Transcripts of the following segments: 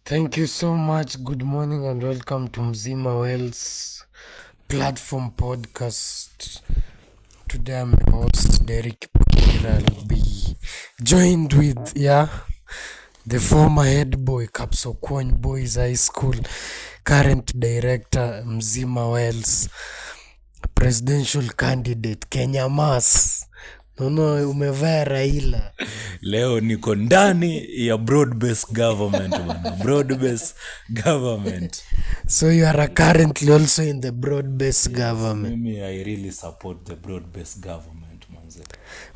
Thank you so much. Good morning and welcome to Mzima Wells platform podcast. Today I'm your host Derek Pakira. I'll be joined with the former head boy Kapsokwony Boys High School, current director Mzima Wells, presidential candidate Kenya Mas. No, umevaa Raila. Leo niko ndani ya broad-based government bwana. Broad-based government. So you are currently also in the broad-based government. Mimi I really support the broad-based government manze.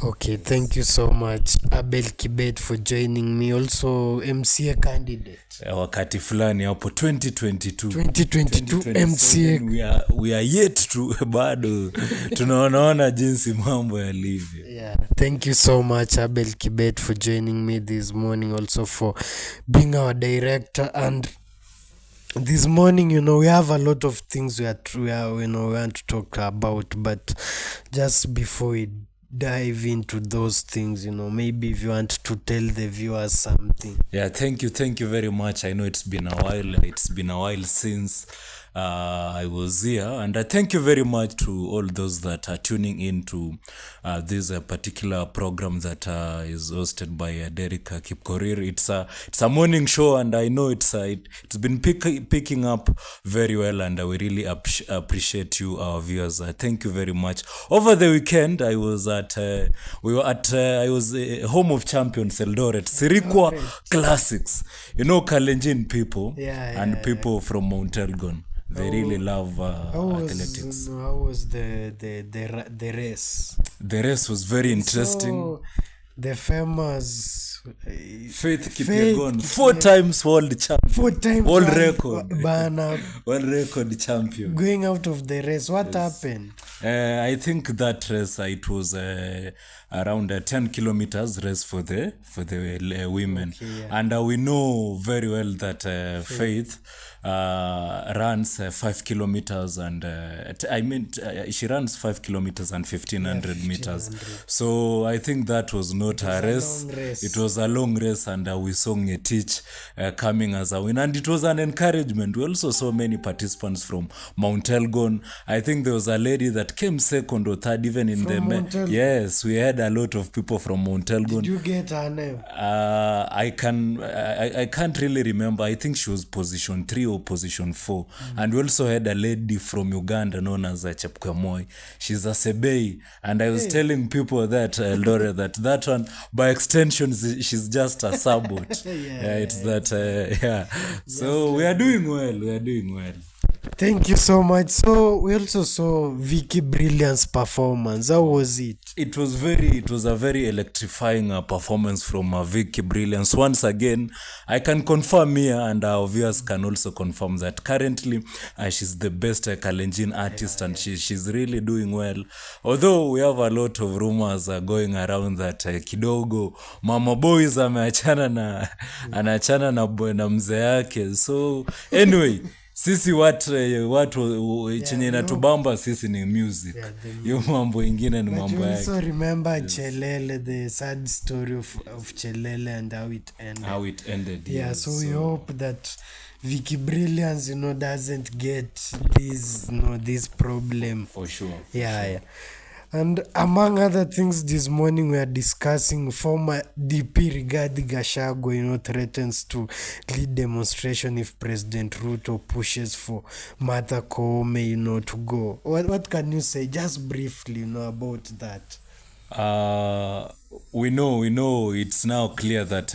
Okay, thank you so much Abel Kibet for joining me. Also MCA candidate. Wakati fulani hapo 2022 MCA. We are yet to bado tunaona jinsi mambo yalivyo. Yeah, thank you so much Abel Kibet for joining me this morning, also for being our director. And this morning, we have a lot of things we want to talk about, but just before we dive into those things, maybe if you want to tell the viewers something. Yeah, thank you very much. I know it's been a while since I was here, and I thank you very much to all those that are tuning in to this particular program that is hosted by Derek Kipkorir. It's a morning show, and I know it's been picking up very well, and we really appreciate you, our viewers. Thank you very much. Over the weekend, I was home of champions Eldoret, Sirikwa Classics. Kalenjin people and people from Mount Elgon. They really love athletics. How was the race? The race was very interesting. So, the famous Faith Kipyegon, 4 times world champion. 4 times world record. World record champion. Going out of the race, what happened? I think that race, it was around a 10 kilometers race for the women. Okay, yeah. And we know very well that Faith runs 5 kilometers and she runs 5 kilometers and 1500 meters. So I think that was not a race. It was a long race, and we saw Ngetich coming as a winner, and it was an encouragement. We also saw many participants from Mount Elgon. I think there was a lady that came second or third even in from the men. Yes, we had a lot of people from Mount Elgon. Did you get her name? I can't really remember. I think she was position 3 or position 4. And we also had a lady from Uganda known as Chepkemoi. She's a Sebei, and I was telling people that Eldoret that one by extension she's just a sabot. So we are doing well. Thank you so much. So we also saw Vicky Brilliant's performance. How was it? It was a very electrifying performance from Vicky Brilliance. Once again, I can confirm here, and our viewers can also confirm that currently she's the best Kalenjin artist, and she's really doing well. Although we have a lot of rumors going around that kidogo Mama Boys anachana na mzee yake. So anyway, sisi watu chenye natubamba sisi ni music. Hiyo mambo ingine ni mambo yake. So remember Chelele, the sad story of Chelele and how it ended. Yeah, so we hope that Vicky Brilliance doesn't get this problem. For sure. Yeah. And among other things, this morning we are discussing former DP Rigathi Gachagua, threatens to lead demonstration if President Ruto pushes for Martha Koome, to go. What can you say, just briefly, about that? We know it's now clear that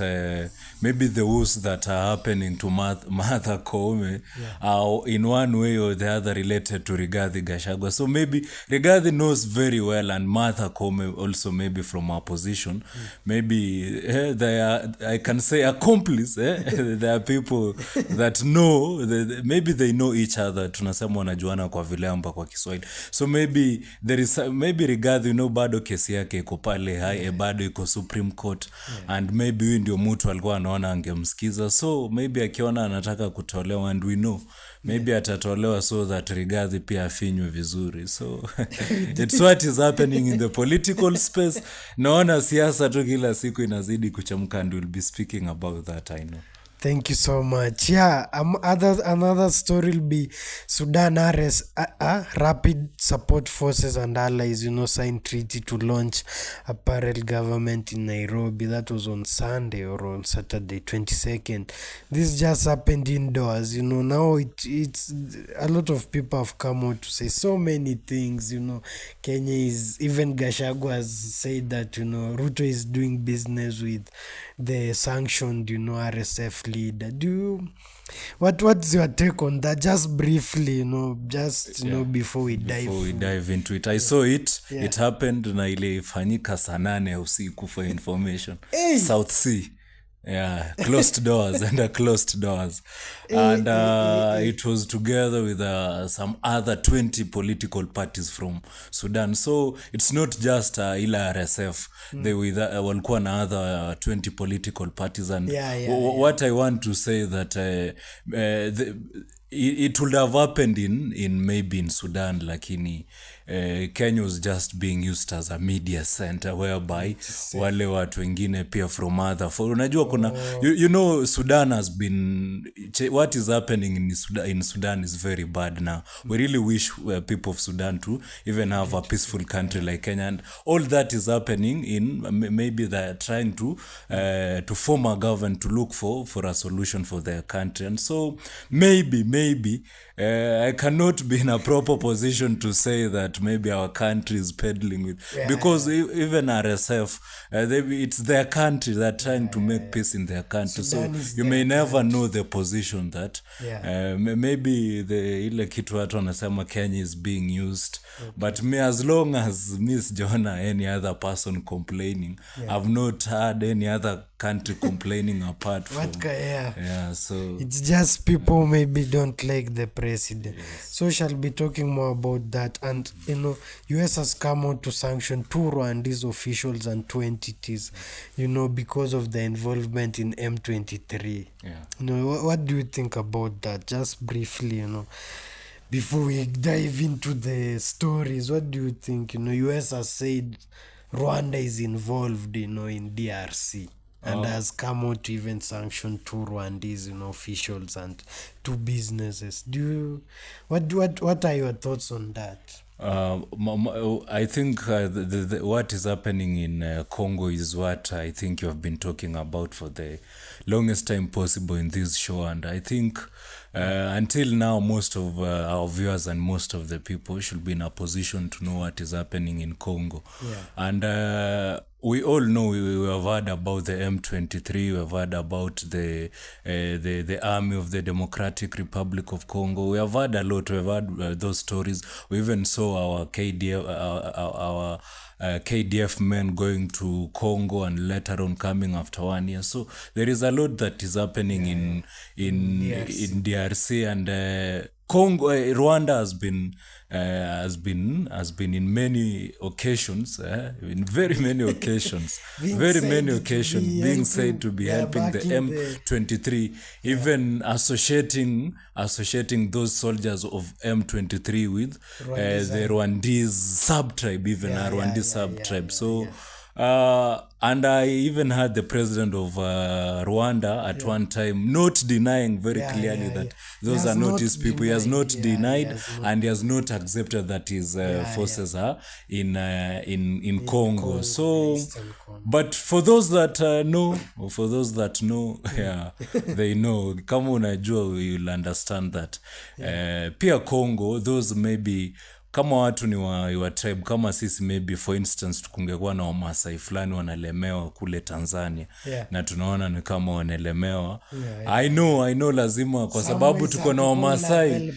maybe the woes that are happening to Martha Koome are in one way or the other related to Rigathi Gachagua. So maybe Rigathi knows very well, and Martha Koome also maybe from our position. Maybe they are, I can say, accomplice. There are people that know, maybe they know each other. Tunasema wanajuana kwa vilemba kwa Kiswahili. So maybe there is Rigathi, bado kesi yake iko pale bado iko Supreme Court, and maybe huyu ndio mtu alikuwa anaona angemsikiza, so maybe akiona anataka kutolewa, and we know maybe atatolewa so that Rigathi pia afinywe vizuri. So it's what is happening in the political space. Naona siasa tu kila siku inazidi kuchemka, and we'll be speaking about that, I know. Thank you so much. Yeah, another story will be Sudan Rapid Support Forces and allies, signed treaty to launch a parallel government in Nairobi. That was on Sunday or on Saturday, 22nd. This just happened indoors. Now it's a lot of people have come out to say so many things. Kenya is, even Gachagua has said that, Ruto is doing business with the sanctioned, RSF leader. What's your take on that? Just briefly, before we dive into it, I saw it. It happened na ilifanyika saa 8 ya usiku for information. South Sea. Yeah, closed doors and closed doors. And it was together with some other 20 political parties from Sudan. So it's not just ila RSF. They walikuwa na other 20 political parties. And what I want to say that it would have happened in maybe in Sudan, lakini Kenya was just being used as a media center whereby wale watu wengine pia from other unajua kuna Sudan has been, what is happening in Sudan is very bad now. We really wish people of Sudan to even have a peaceful country like Kenya, and all that is happening in maybe they're trying to form a government to look for a solution for their country. And so maybe I cannot be in a proper position to say that maybe our country is peddling with, because even RSF, it's their country, they're trying to make peace in their country. Sudan, so you may never know the position that maybe ile kitu watu wanasema Kenya is being used. But me, as long as Miss Jonah, any other person complaining, I've not heard any other country complaining apart from so it's just people maybe don't like the president. So shall be talking more about that. And US has come out to sanction 2 Rwandese officials and 2 entities, because of the involvement in M23. What do you think about that? Just briefly, before we dive into the stories, what do you think? US has said Rwanda is involved, in DRC. And has come out to even sanction 2 Rwandese, officials and 2 businesses. What are your thoughts on that? I think what is happening in Congo is what I think you have been talking about for the longest time possible in this show. And I think until now, most of our viewers and most of the people should be in a position to know what is happening in Congo. And we all know, we have heard about the M23, we have heard about the army of the Democratic Republic of Congo. We have heard a lot, we have heard those stories. We even saw our KDF men going to Congo and later on coming after 1 year. So there is a lot that is happening in DRC, and Congo, Rwanda has been in many occasions, in very many occasions, being said to be helping the M23, even associating those soldiers of M23 with the Rwandese sub-tribe, even a Rwandese sub-tribe. So and I even heard the president of Rwanda at one time not denying very clearly that those are not his people. He has not denied, and he has not accepted that his forces are in Congo. So, but for those that know, they know. Kama unajua, you'll understand that. Pia Congo, those maybe kama watu ni wa tribe kama sisi, maybe for instance tukungekuwa na Wamasai fulani wanalemewa kule Tanzania, na tunaona ni kama wanalemewa. I know lazima, kwa sababu tuko na Wamasai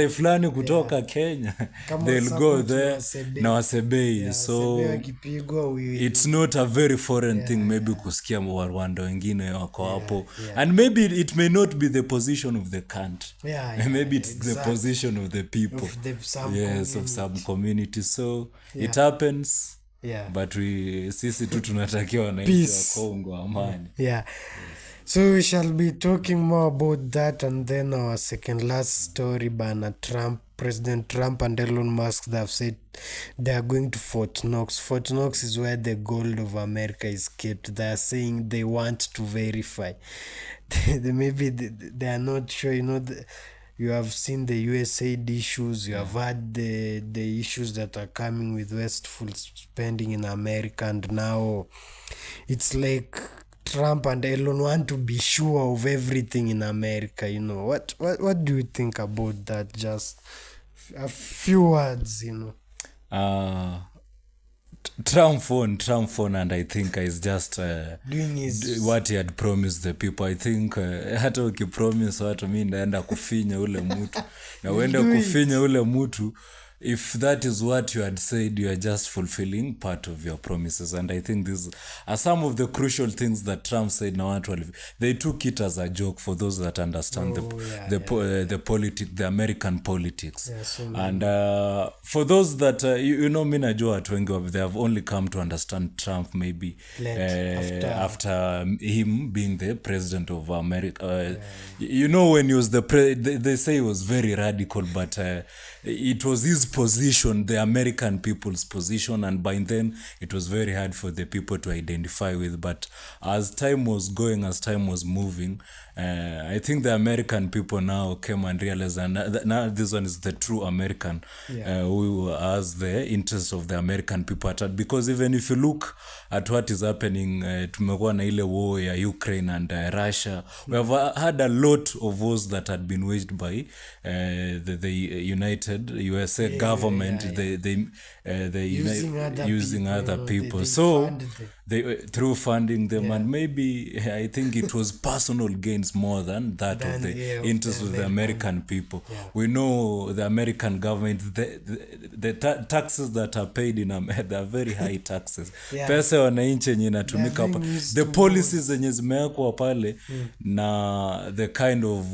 fulani kutoka Kenya, they'll go there na Wasebei. So it's not a very foreign thing maybe kusikia Rwanda wengine wako hapo, and maybe it may not be the position of the country, maybe it's the position of the people, of some communities. So it happens. Yeah. but sisi tu tunatakia wananchi wa Peace. Kongo amani. Yeah. So we shall be talking more about that, and then our second last story, President Trump and Elon Musk, they have said they are going to Fort Knox. Fort Knox is where the gold of America is kept. They are saying they want to verify. Maybe they are not sure. You have seen the USAID issues. You have had the issues that are coming with wasteful spending in America, and now it's like Trump and Elon want to be sure of everything in America. What do you think about that? Just a few words. Trump phone, and I think is just Doing his what he had promised the people. I think hata ukipromise watu mi ndaenda kufinya ule mtu na uende kufinya ule mtu, if that is what you had said, you are just fulfilling part of your promises. And I think these are some of the crucial things that Trump said. Now they took it as a joke, for those that understand the American politics. And for those that mi najua watu wengi, they have only come to understand Trump maybe after him being the president of America. When he was they say he was very radical, but it was his position, the American people's position, and by then it was very hard for the people to identify with. But as time was going, as time was moving, I think the American people now came and realized, and now this one is the true American, who has the interest of the American people at heart. Because even if you look at what is happening, tumekuwa na ile war ya Ukraine and Russia, we have had a lot of wars that had been waged by the United USA government. They using other people. So they through funding them, and maybe I think it was personal gains more than that of the interest of the American people. We know the American government, the taxes that are paid in America are very high taxes. Pesa wananchi yenye inatumika hapa, the policies zenye zimewekwa pale, na the kind of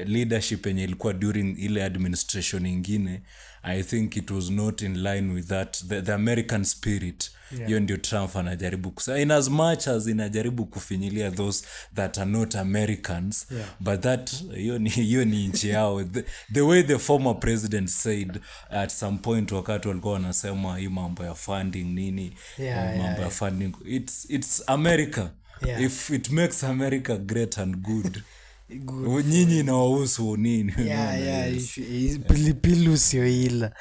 leadership yenye ilikuwa during ile administration ingine, I think it was not in line with that, the American spirit. Hiyo ndio Trump anajaribu kusema, in as much as inajaribu kufinyilia those that are not Americans, but that hiyo ni nchi yao. The way the former president said at some point, wakati walikuwa wanasema hii mambo ya funding nini, mambo ya funding, it's America. If it makes America great and good, nyinyi inawahusu nini? Pilipili usioila.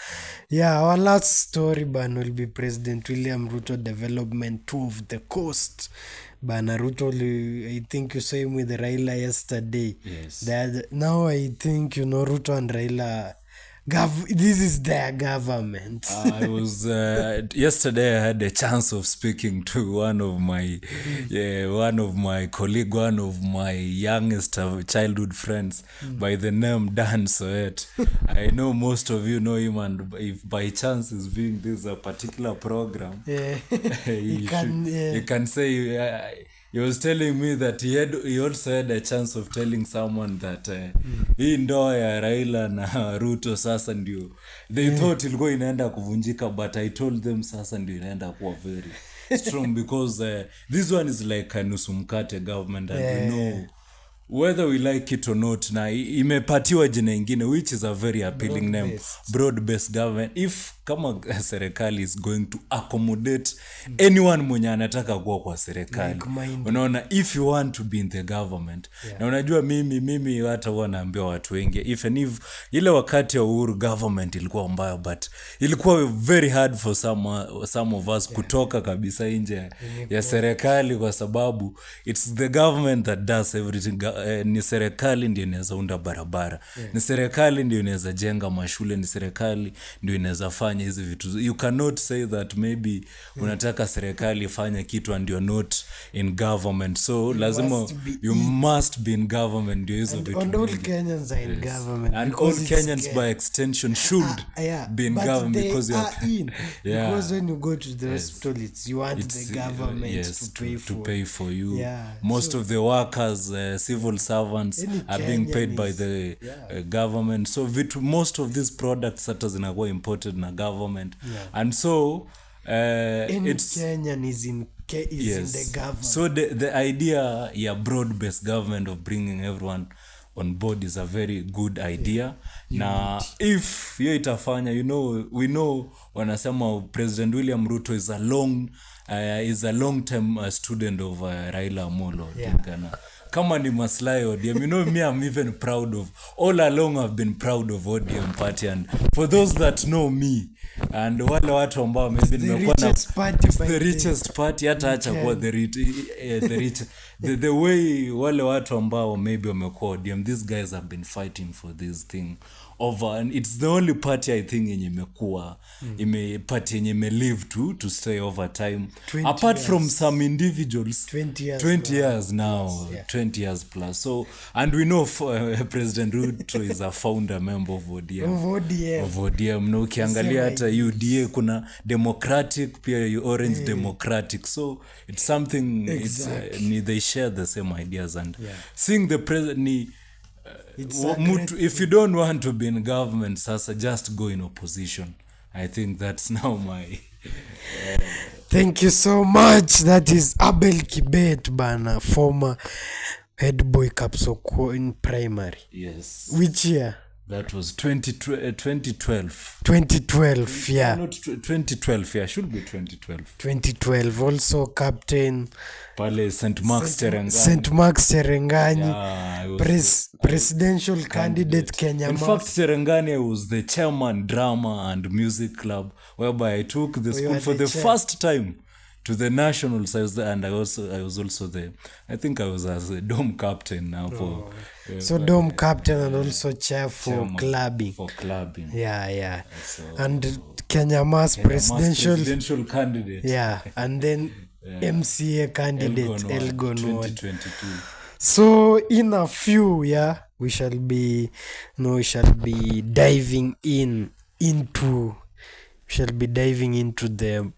Our last story will be President William Ruto development tour of the coast. Ruto, I think you saw him with Raila yesterday. Yes. Now I think Ruto and Raila, this is their government. I was yesterday I had a chance of speaking to one of my colleague, one of my youngest childhood friends, by the name Dan Soet. I know most of you know him, and if by chance is being this a particular program, you can say he was telling me that he also had a chance of telling someone that hii ndoa ya Raila na Ruto sasa ndio they thought ilikuwa inaenda kuvunjika, but I told them sasa ndio inaenda kuwa very strong, because this one is like a nusu mkate government, and we know whether we like it or not, na imepatiwa jina ingine which is a very appealing name, broad-based government. If kama serikali is going to accommodate anyone mwenye anataka kuwa kwa serikali, unaona, if you want to be in the government, na unajua mimi hata huwa naambia watu wengi, if ile wakati ya Uhuru government ilikuwa mbaya, but ilikuwa very hard for some of us kutoka kabisa nje ya serikali, kwa sababu it's the government that does everything. Ni serikali ndio inaweza unda barabara, ni serikali ndio inaweza jenga mashule, ni serikali ndio inaweza fanya hizi vitu. You cannot say that maybe unataka serikali ifanye kitu and you're not in government. So lazima you must be in government ndio hizo vitu. And all Kenyans are in government, and all Kenyans by extension should be in government, because you are in. Because when you go to the hospital, you want the government to pay for you. Most of the workers, civil servants are being paid by the government. So most of these products hata zinakuwa imported na government. And so Any it's Kenyan is in the government. So the idea broad-based government of bringing everyone on board is a very good idea. Na if hiyo itafanya, we know wanasema President William Ruto is a long-term student of Raila Amolo Odinga. Kama ni maslahi ODM, me, I'm even proud of, all along I've been proud of ODM party, and for those that know me, and wale watu ambao maybe nimekuwa na the richest party, hata acha kwa the rich the way wale watu ambao maybe wamekuwa ODM, these guys have been fighting for this thing over, and it's the only party I think yenye imekuwa party yenye live to stay over time, apart from some individuals 20 years now, 20 years plus. So, and we know President Ruto is a founder member of ODM. No, ukiangalia hata UDA kuna Democratic pia Orange Democratic, so it's something they share the same ideas, and seeing the president if you don't want to be in government, sasa just go in opposition. I think that's now my Thank you so much. That is Abel Kibet bana, former head boy Kapsoko in primary. Yes. Which year? That was 2012. 2012, yeah. Not 2012, yeah, should be 2012. 2012, also captain Pale St. Mark's Cherengani. Yeah, presidential candidate Kenya. In fact, Cherengani was the chairman drama and music club, whereby I took the school for the first time to the nationals. I was there, and I was also there. I think I was as a dome captain now dome captain and also chair for clubbing. Yeah. So, and Kenya Mas presidential candidate. Yeah, and then MCA candidate Elgon 2022. So in a few, we shall be diving into the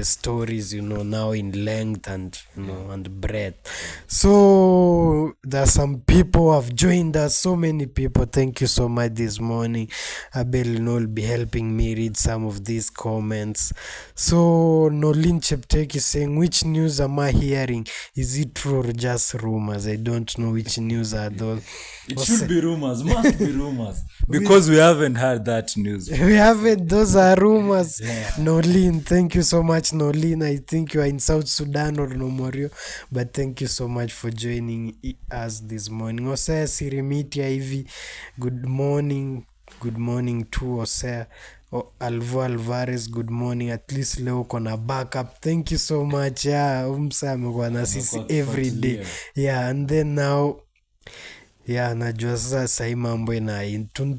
stories, now in length and and breadth. So there are some people who have joined us, so many people. Thank you so much this morning. Abel will be helping me read some of these comments. So Nolin Cheptek is saying, which news am I hearing? Is it true or just rumors? I don't know which news are those. It should be rumors, must be rumors, because we haven't heard that news. We haven't, those are rumors. Nolin, thank you so much, Nolin. I think you are in South Sudan or Nomorio, but thank you so much for joining us this morning. Osea Sirimitia hivi, good morning to Osea. Alvo Alvarez, good morning. At least leo kona backup. Thank you so much. Umsa amekuwa na sisi every day. And then now najua sasa hii mambo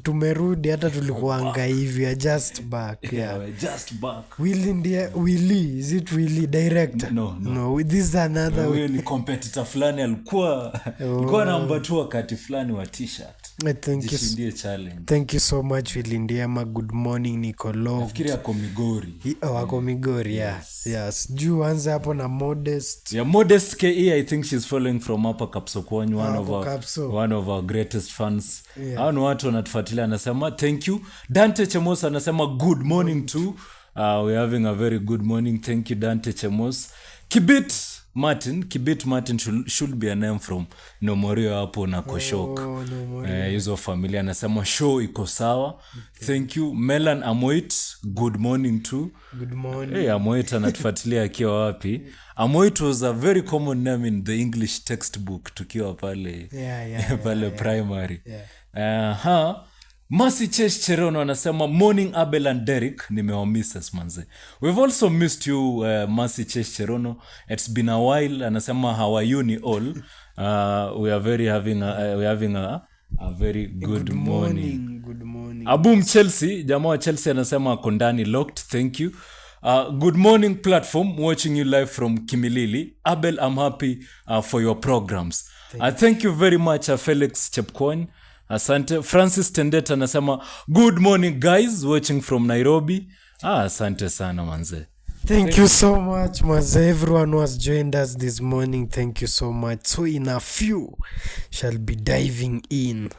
tumerudi, hata tulikuanga hivi, just back. Just back. Willy, is it Willy director? No, this is another. Huyo ni competitor fulani alikuwa number 2 wakati fulani wa t-shirt. Thank you so much Willy Ndiema. Good morning Nicolo. Nafikiri ako Migori. Ako Migori, yes. Juu anza hapo na Modest. Modest KE, I think she's following from Upper Kapsokoni, one of our greatest fans. Hao ni watu wanatufuatilia, anasema thank you. Dante Chemos anasema good morning too. We're having a very good morning. Thank you Dante Chemos. Kibit Martin should be a name from Nomorio hapo na Koshok. Hizo familia, anasema show iko sawa. Thank you. Melan Amoit, good morning too. Good morning. Hey, Amoit anatufuatilia akiwa wapi? Amoit was a very common name in the English textbook tukiwa pale pale primary. Masi Chesh Cherono anasema morning Abel and Derek, nimewamiss manze. We've also missed you Masi Chesh Cherono. It's been a while. Anasema how are you ni all? We are having a very good morning. Good morning. Abum Chelsea, jamaa wa Chelsea anasema kondani locked. Thank you. Good morning platform, watching you live from Kimilili. Abel, I'm happy for your programs. Thank you very much Felix Chepkwony. Asante. Francis Tendeta anasema good morning guys, watching from Nairobi. Asante sana manze. Thank you so much manze. Everyone who has joined us this morning, thank you so much. So in a few shall be diving in.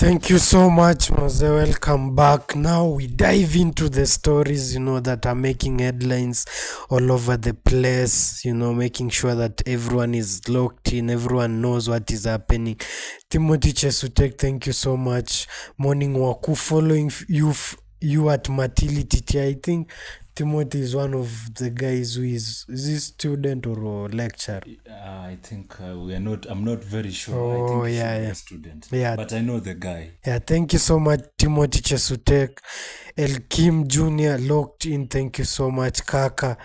Thank you so much, Mose. Welcome back. Now we dive into the stories, that are making headlines all over the place, making sure that everyone is locked in, everyone knows what is happening. Timothy Chesutek, thank you so much. Morning Waku, following you at Matility. I think Timothy is one of the guys who is he student or lecturer? I think I'm not very sure. Oh, I think yeah, he's yeah. a student. Yeah. But I know the guy. Yeah, thank you so much, Timothy Chesutek. El Kim Jr. locked in. Thank you so much, Kaka.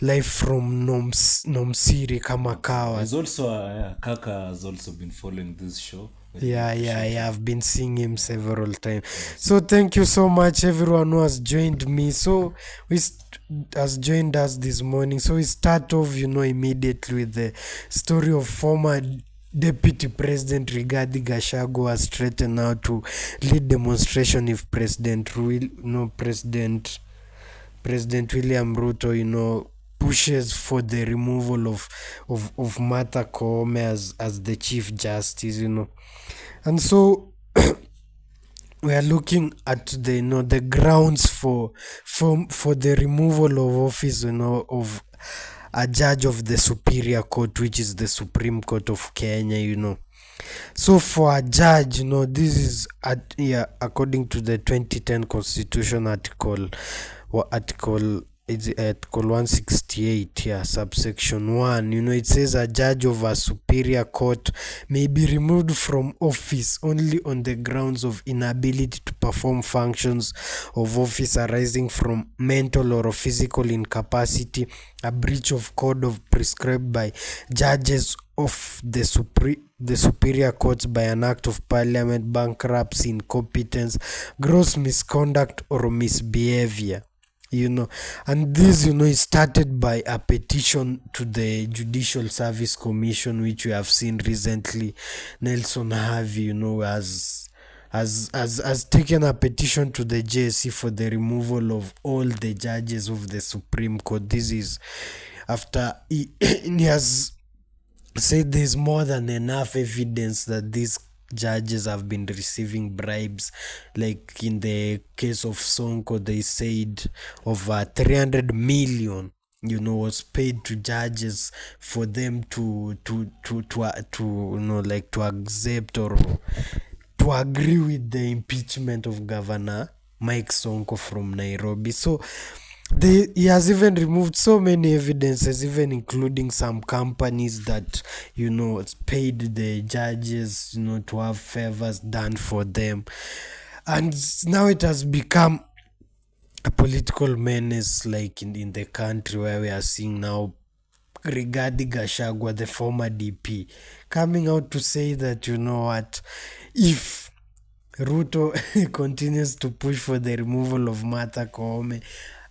Live from Nomsiri Kamakawa. He's also, Kaka has also been following this show. Yeah, I've been seeing him several times. So thank you so much, everyone who has joined me. So has joined us this morning. So we start off, immediately with the story of former Deputy President Rigathi Gachagua has threatened now to lead demonstration if President William Ruto, pushes for the removal of Martha Koome as the Chief Justice, And so we are looking at the grounds for the removal of office, of a judge of the Superior Court, which is the Supreme Court of Kenya, So for a judge, this is according to the 2010 Constitution article 168, subsection 1. It says a judge of a superior court may be removed from office only on the grounds of inability to perform functions of office arising from mental or physical incapacity, a breach of code of prescribed by judges of the superior courts by an act of parliament, bankruptcy, incompetence, gross misconduct or misbehavior. And this is started by a petition to the Judicial Service Commission, which we have seen recently. Nelson Harvey has taken a petition to the JSC for the removal of all the judges of the Supreme Court. This is after he has said there's more than enough evidence that these judges have been receiving bribes. Like in the case of Sonko, they said over 300 million was paid to judges for them to accept or to agree with the impeachment of Governor Mike Sonko from Nairobi. So he has even removed so many evidences, even including some companies that paid the judges to have favors done for them. And now it has become a political menace, like in the country, where we are seeing now Rigathi Gachagua, the former DP, coming out to say that if Ruto continues to push for the removal of Martha Koome,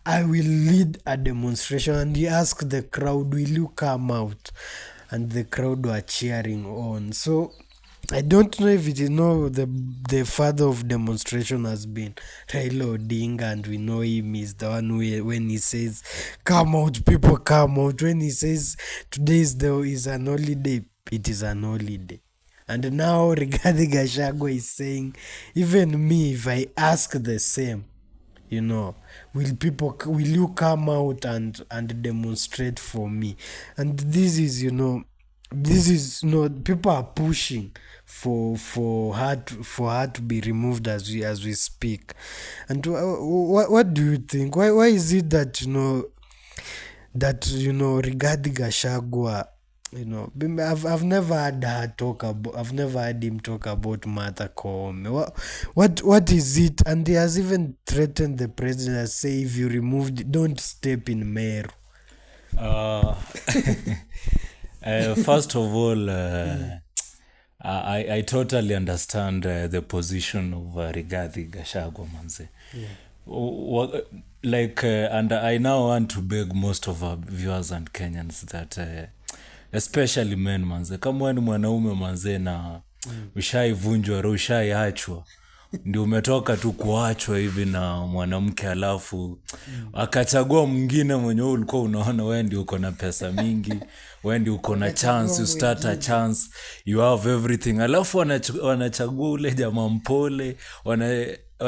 I will lead a demonstration. And he asked the crowd, will you come out? And the crowd were cheering on. So I don't know if the father of demonstration has been Raila Odinga, and we know him is the one who, when he says come out, people come out. When he says today is an holiday, it is an holiday. And now Rigathi Gachagua is saying, even me, if I ask the same, will you come out and demonstrate for me? And this is people are pushing for her to be removed as we speak. And what do you think? Why is it that Rigathi Gachagua, I've never had him talk about Martha Koome. What is it? And he has even threatened the president and say, if you removed it, don't step in Meru. First of all, I totally understand the position of Rigathi Gachagua, manze. And I now want to beg most of our viewers and Kenyans that especially men, manze, kama wewe ni mwanaume manze na ushaivunjwa roho, ushaiachwa, ndio umetoka tu kuachwa hivi na mwanamke alafu akachagua mwingine mwenye ulikuwa unaona wewe ndio uko na pesa mingi, wewe ndio uko na chance, you start a chance, you have everything, alafu wanachagua ule jamaa mpole,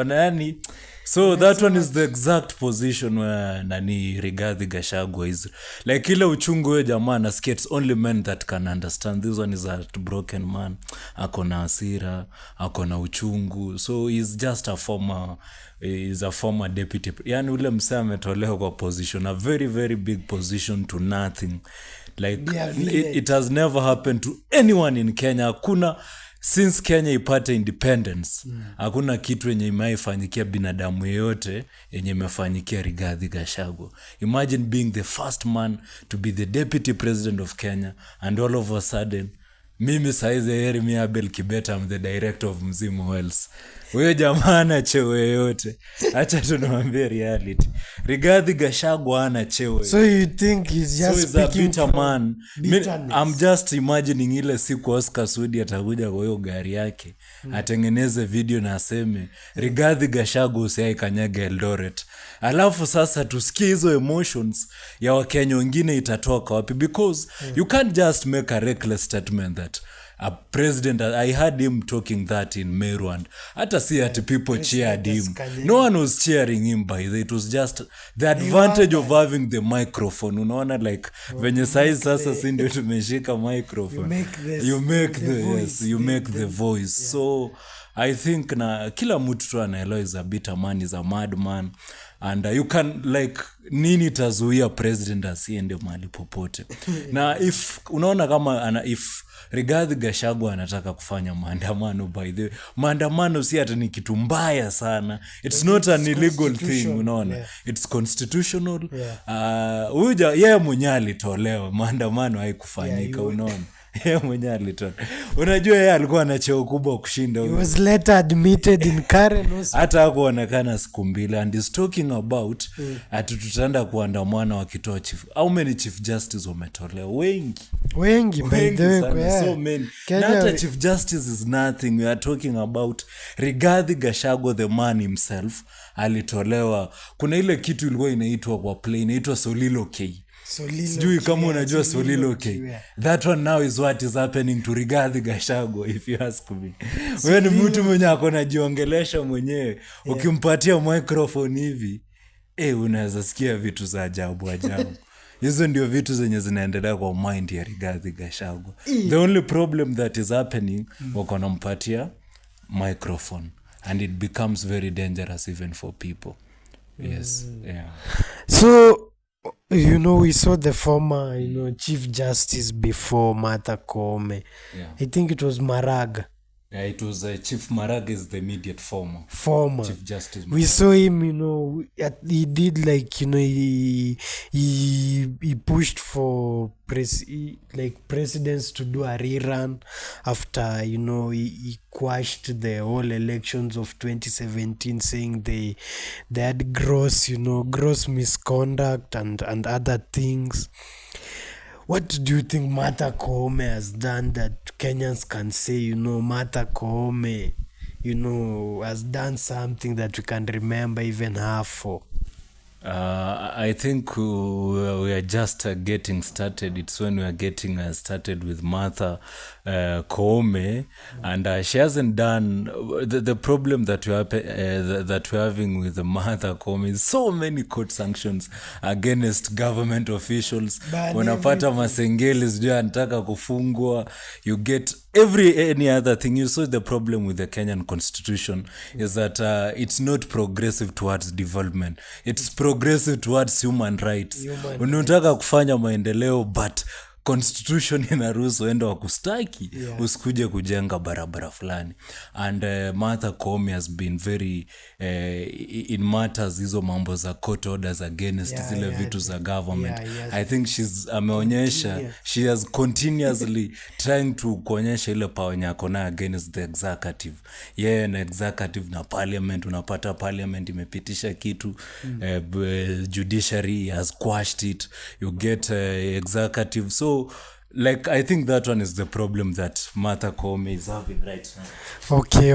yani so that one is the exact position where nani Rigathi Gachagua is like ile uchungu huyo jamaa nasikia it's only men that can understand. This one is a broken man, ako na hasira, ako na uchungu, so he's just a former deputy, yani ule msee ametolewa kwa position, a very very big position to nothing, like it has never happened to anyone in Kenya. Hakuna since Kenya ipate independence, hakuna kitu yenye imaifanyikia binadamu yeyote yenye imefanyikia Rigathi Gachagua. Imagine being the first man to be the deputy president of Kenya, and all of a sudden mimi saizi Hermi Abel Kibet, I'm the director of Mzima Wells. Huyo jamaa ana cheo yoyote. Acha tunamwambia reality. Rigathi Gachagua ana cheo. So you think he's just speaking a man. I'm just imagining ile siku Oscar Sudi atakuja kwa hiyo gari yake, atengeneze video na aseme Rigathi Gachagua usiai kanyaga Eldoret. Alafu sasa tusikie hizo emotions ya Wakenya wengine itatoka wapi, because you can't just make a reckless statement that a president, I heard him talking that in Meru, and hata see that people cheered him. No one was cheering him by the way. It was just the advantage of having the microphone. Unaona like venye size sasa si ndio tumeshika microphone. You make the voice. Yeah. So I think na kila mtu tu anaelewa is a bitter man, is a madman, and you can like nini tazuia president asiende mahali popote. Na if unaona kama if Rigathi Gachagua anataka kufanya maandamano, by the way, maandamano si hata ni kitu mbaya sana. It's not an illegal thing, unaona. Yeah. It's constitutional. Yeah. Uja yeye mwenyewe alitolewa, maandamano haikufanyika, unaona. Yeye mwenyewe alitolewa. Unajua yeye alikuwa na cheo kubwa kushinda. He was later admitted in Karen Hospital. Hata hakuonekana siku mbili, and is talking about tutaenda kuandamana wakitoa chief. How many chief justice wametolewa? Wengi by the way, so many. Hata chief justice is nothing. We are talking about Rigathi Gachagua, the man himself, alitolewa. Kuna ile kitu ilikuwa inaitwa kwa play, inaitwa Soliloquy. Sijui kama unajua Soliloquy. That one now is what is happening to Rigathi Gachagua, if you ask me. Wewe ni mtu mwenye akona jiongelesha mwenyewe. Ukimpatia microphone hivi, unaweza sikia vitu za ajabu. Hizo ndio vitu zenye zinaendelea kwa mind ya Rigathi Gachagua. The only problem that is happening, wakona mpatia microphone, and it becomes very dangerous even for people. Yes. Yeah. So we saw the former, Chief Justice before Martha Koome. Yeah. I think it was Maraga. Yeah, it was Chief Maraga is the immediate former Chief Justice. We saw him, he did like, he pushed for presidents to do a rerun after, he quashed the whole elections of 2017, saying they had gross misconduct and other things. What do you think Martha Koome has done that Kenyans can say, Martha Koome, has done something that we can remember even her for? I think we are just getting started. It's when we are getting started with Martha Koome, and she hasn't done the problem that we're having with Martha Koome is so many court sanctions against government officials. Unapata masengeli sijui anataka kufungwa, you get any other thing. You saw the problem with the Kenyan constitution is that it's not progressive towards development. It's progressive towards human rights. Unataka kufanya maendeleo, but constitution inaruhusu enda wakustaki, usikuje kujenga barabara fulani. And Martha Koome has been very in matters hizo mambo za court orders against zile vitu za government. I think she has continuously trying to kuonyesha ile power nyako na against the executive. Na executive na parliament, unapata parliament imepitisha kitu, judiciary has quashed it, you get executive. So like I think that one is the problem that Martha Koome is having right now. Okay,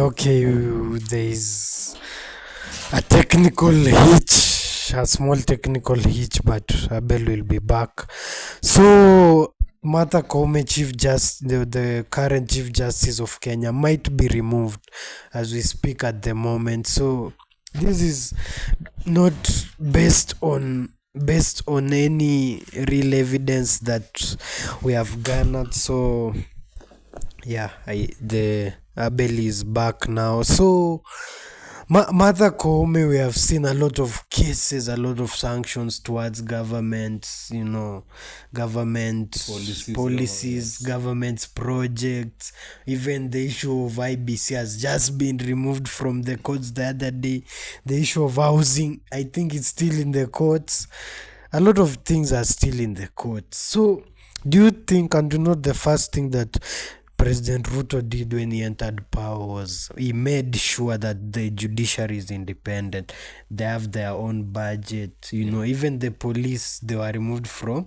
there is a technical hitch, a small technical hitch, but Abel will be back. So Martha Koome, the current Chief Justice of Kenya, might be removed as we speak at the moment. So this is not based on any real evidence that we have garnered. So yeah, the Abel is back now. So Martha Koome, we have seen a lot of cases, a lot of sanctions towards governments, government policies, government projects. Even the issue of IBC has just been removed from the courts the other day. The issue of housing, I think it's still in the courts. A lot of things are still in the courts. So do you think, and the first thing that President Ruto did when he entered power was he made sure that the judiciary is independent. They have their own budget. Even the police, they were removed from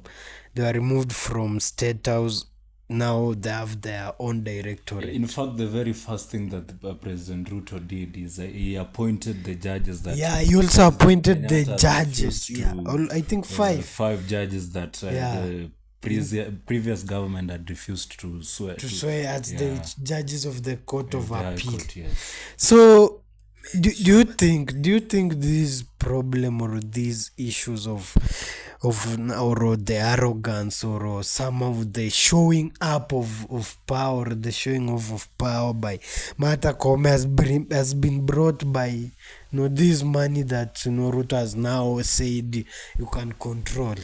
State House. Now they have their own directorate. In fact, the very first thing that President Ruto did is he appointed the judges that... Yeah, he also appointed the judges. I think 5. 5 judges that the previous government had refused to swear as the judges of the Court of Appeal. Court, yes. So do you think this problem or these issues of or the arrogance or some of the showing up of power, the showing off of power by Martha Koome has been brought by this money that Ruto has now said you can control?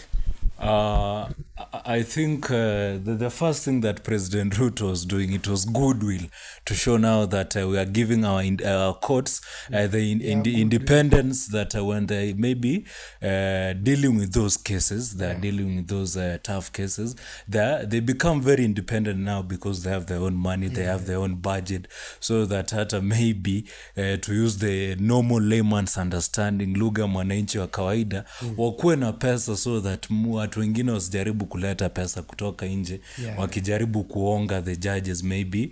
I think the first thing that President Ruto was doing, it was goodwill to show now that we are giving our courts the independence that when they may be dealing with those cases, they're dealing with those tough cases, they become very independent now because they have their own money, they have their own budget, so that maybe to use the normal layman's understanding, lugha mwananchi wa kawaida, wakuwe na pesa so that watu wengine wasijaribu kuleta pesa kutoka nje, wakijaribu kuonga the judges, maybe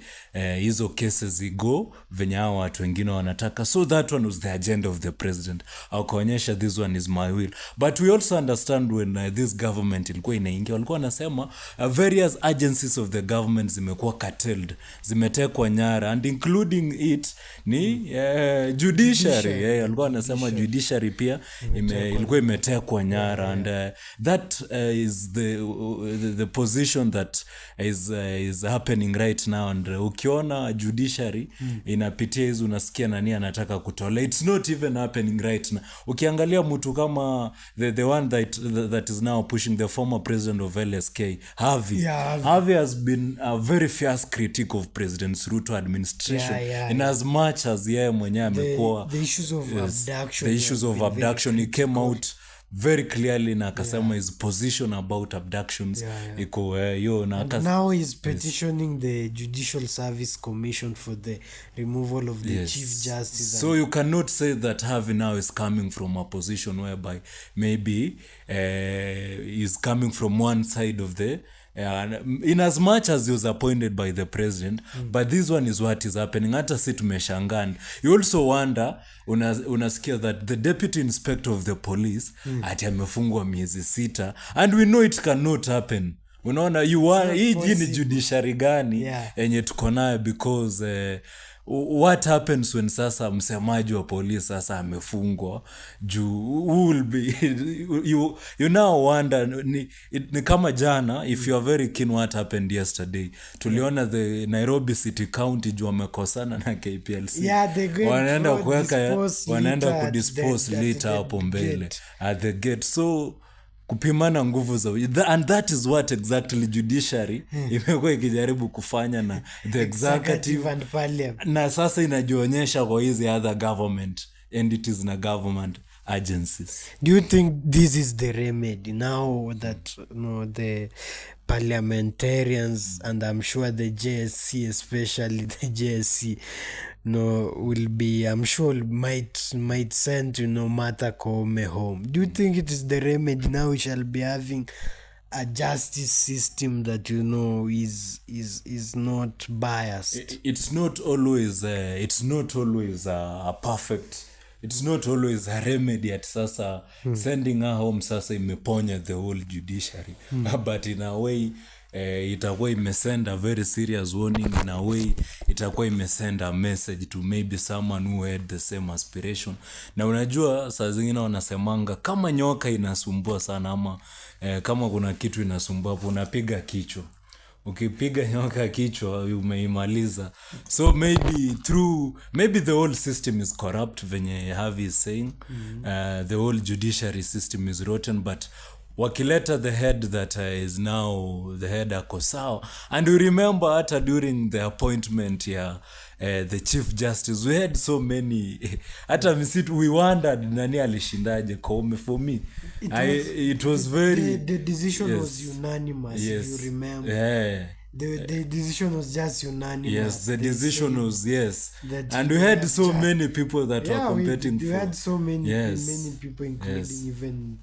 hizo cases go venye hao watu wengine wanataka. So that one was the agenda of the president, akaonyesha this one is my will. But we also understand when this government ilikuwa inaingia, walikuwa wanasema various agencies of the government zimekuwa curtailed, zimetekwa nyara, and including it ni judiciary. Walikuwa wanasema judiciary pia ilikuwa imetekwa nyara, and that is the position that is happening right now. And ukiona judiciary inapitia hizo, unasikia nani anataka kutola. It's not even happening right now. Ukiangalia mtu kama the one that is now pushing, the former president of LSK, Harvey has been a very fierce critic of President Ruto administration, in as much as yeye mwenyewe amekuwa the issues of abduction, he came out very clearly na akasema his position about abductions iko and now he's petitioning the Judicial Service Commission for the removal of the Chief Justice. So you cannot say that Harvey now is coming from a position whereby maybe he's coming from one side of the in as much as he was appointed by the president, but this one is what is happening. Hata si tumeshangaa. You also wonder, unasikia that the deputy inspector of the police ati amefungwa miezi 6, and we know it cannot happen. Unaona, hii ni judiciary gani yenye tuko nayo? Because what happens when sasa msemaji wa polisi sasa amefungwa juu will be you now wonder ni kama jana, if you are very keen what happened yesterday, tuliona the Nairobi City County juu wamekosana na KPLC, wanaenda kudispose litter hapo mbele at the gate. So kupimana nguvu za, and that is what exactly judiciary imekuwa ikijaribu kufanya na the executive and parliament, na sasa inajionyesha kwa hizi other government entities na government agencies. Do you think this is the remedy now that the parliamentarians, and I'm sure the JSC, especially the JSC, will be, I'm sure might send Martha Koome home? Do you think it is the remedy now we shall be having a justice system that is not biased. It's not always a perfect, it's not always a remedy at sasa sending her home sasa imeponya the whole judiciary but in a way itakuwa imesend a very serious warning. In a way itakuwa imesend a message to maybe someone who had the same aspiration. Na unajua saa zingine wanasemanga kama nyoka inasumbua sana ama kama kuna kitu inasumbua hapo unapiga kichwa. Ukipiga nyoka kichwa umeimaliza. So maybe the whole system is corrupt venye Harvey is saying. The whole judiciary system is rotten, but wakileta the head that is now the head ako sawa. And we remember hata during the appointment the chief justice we had so many hata misitu we wondered nani alishindaje Koome. For me it was very the decision was unanimous. If you remember, the decision was just unanimous. Yes, the decision was and we had so many people that were competing we had so many people, including even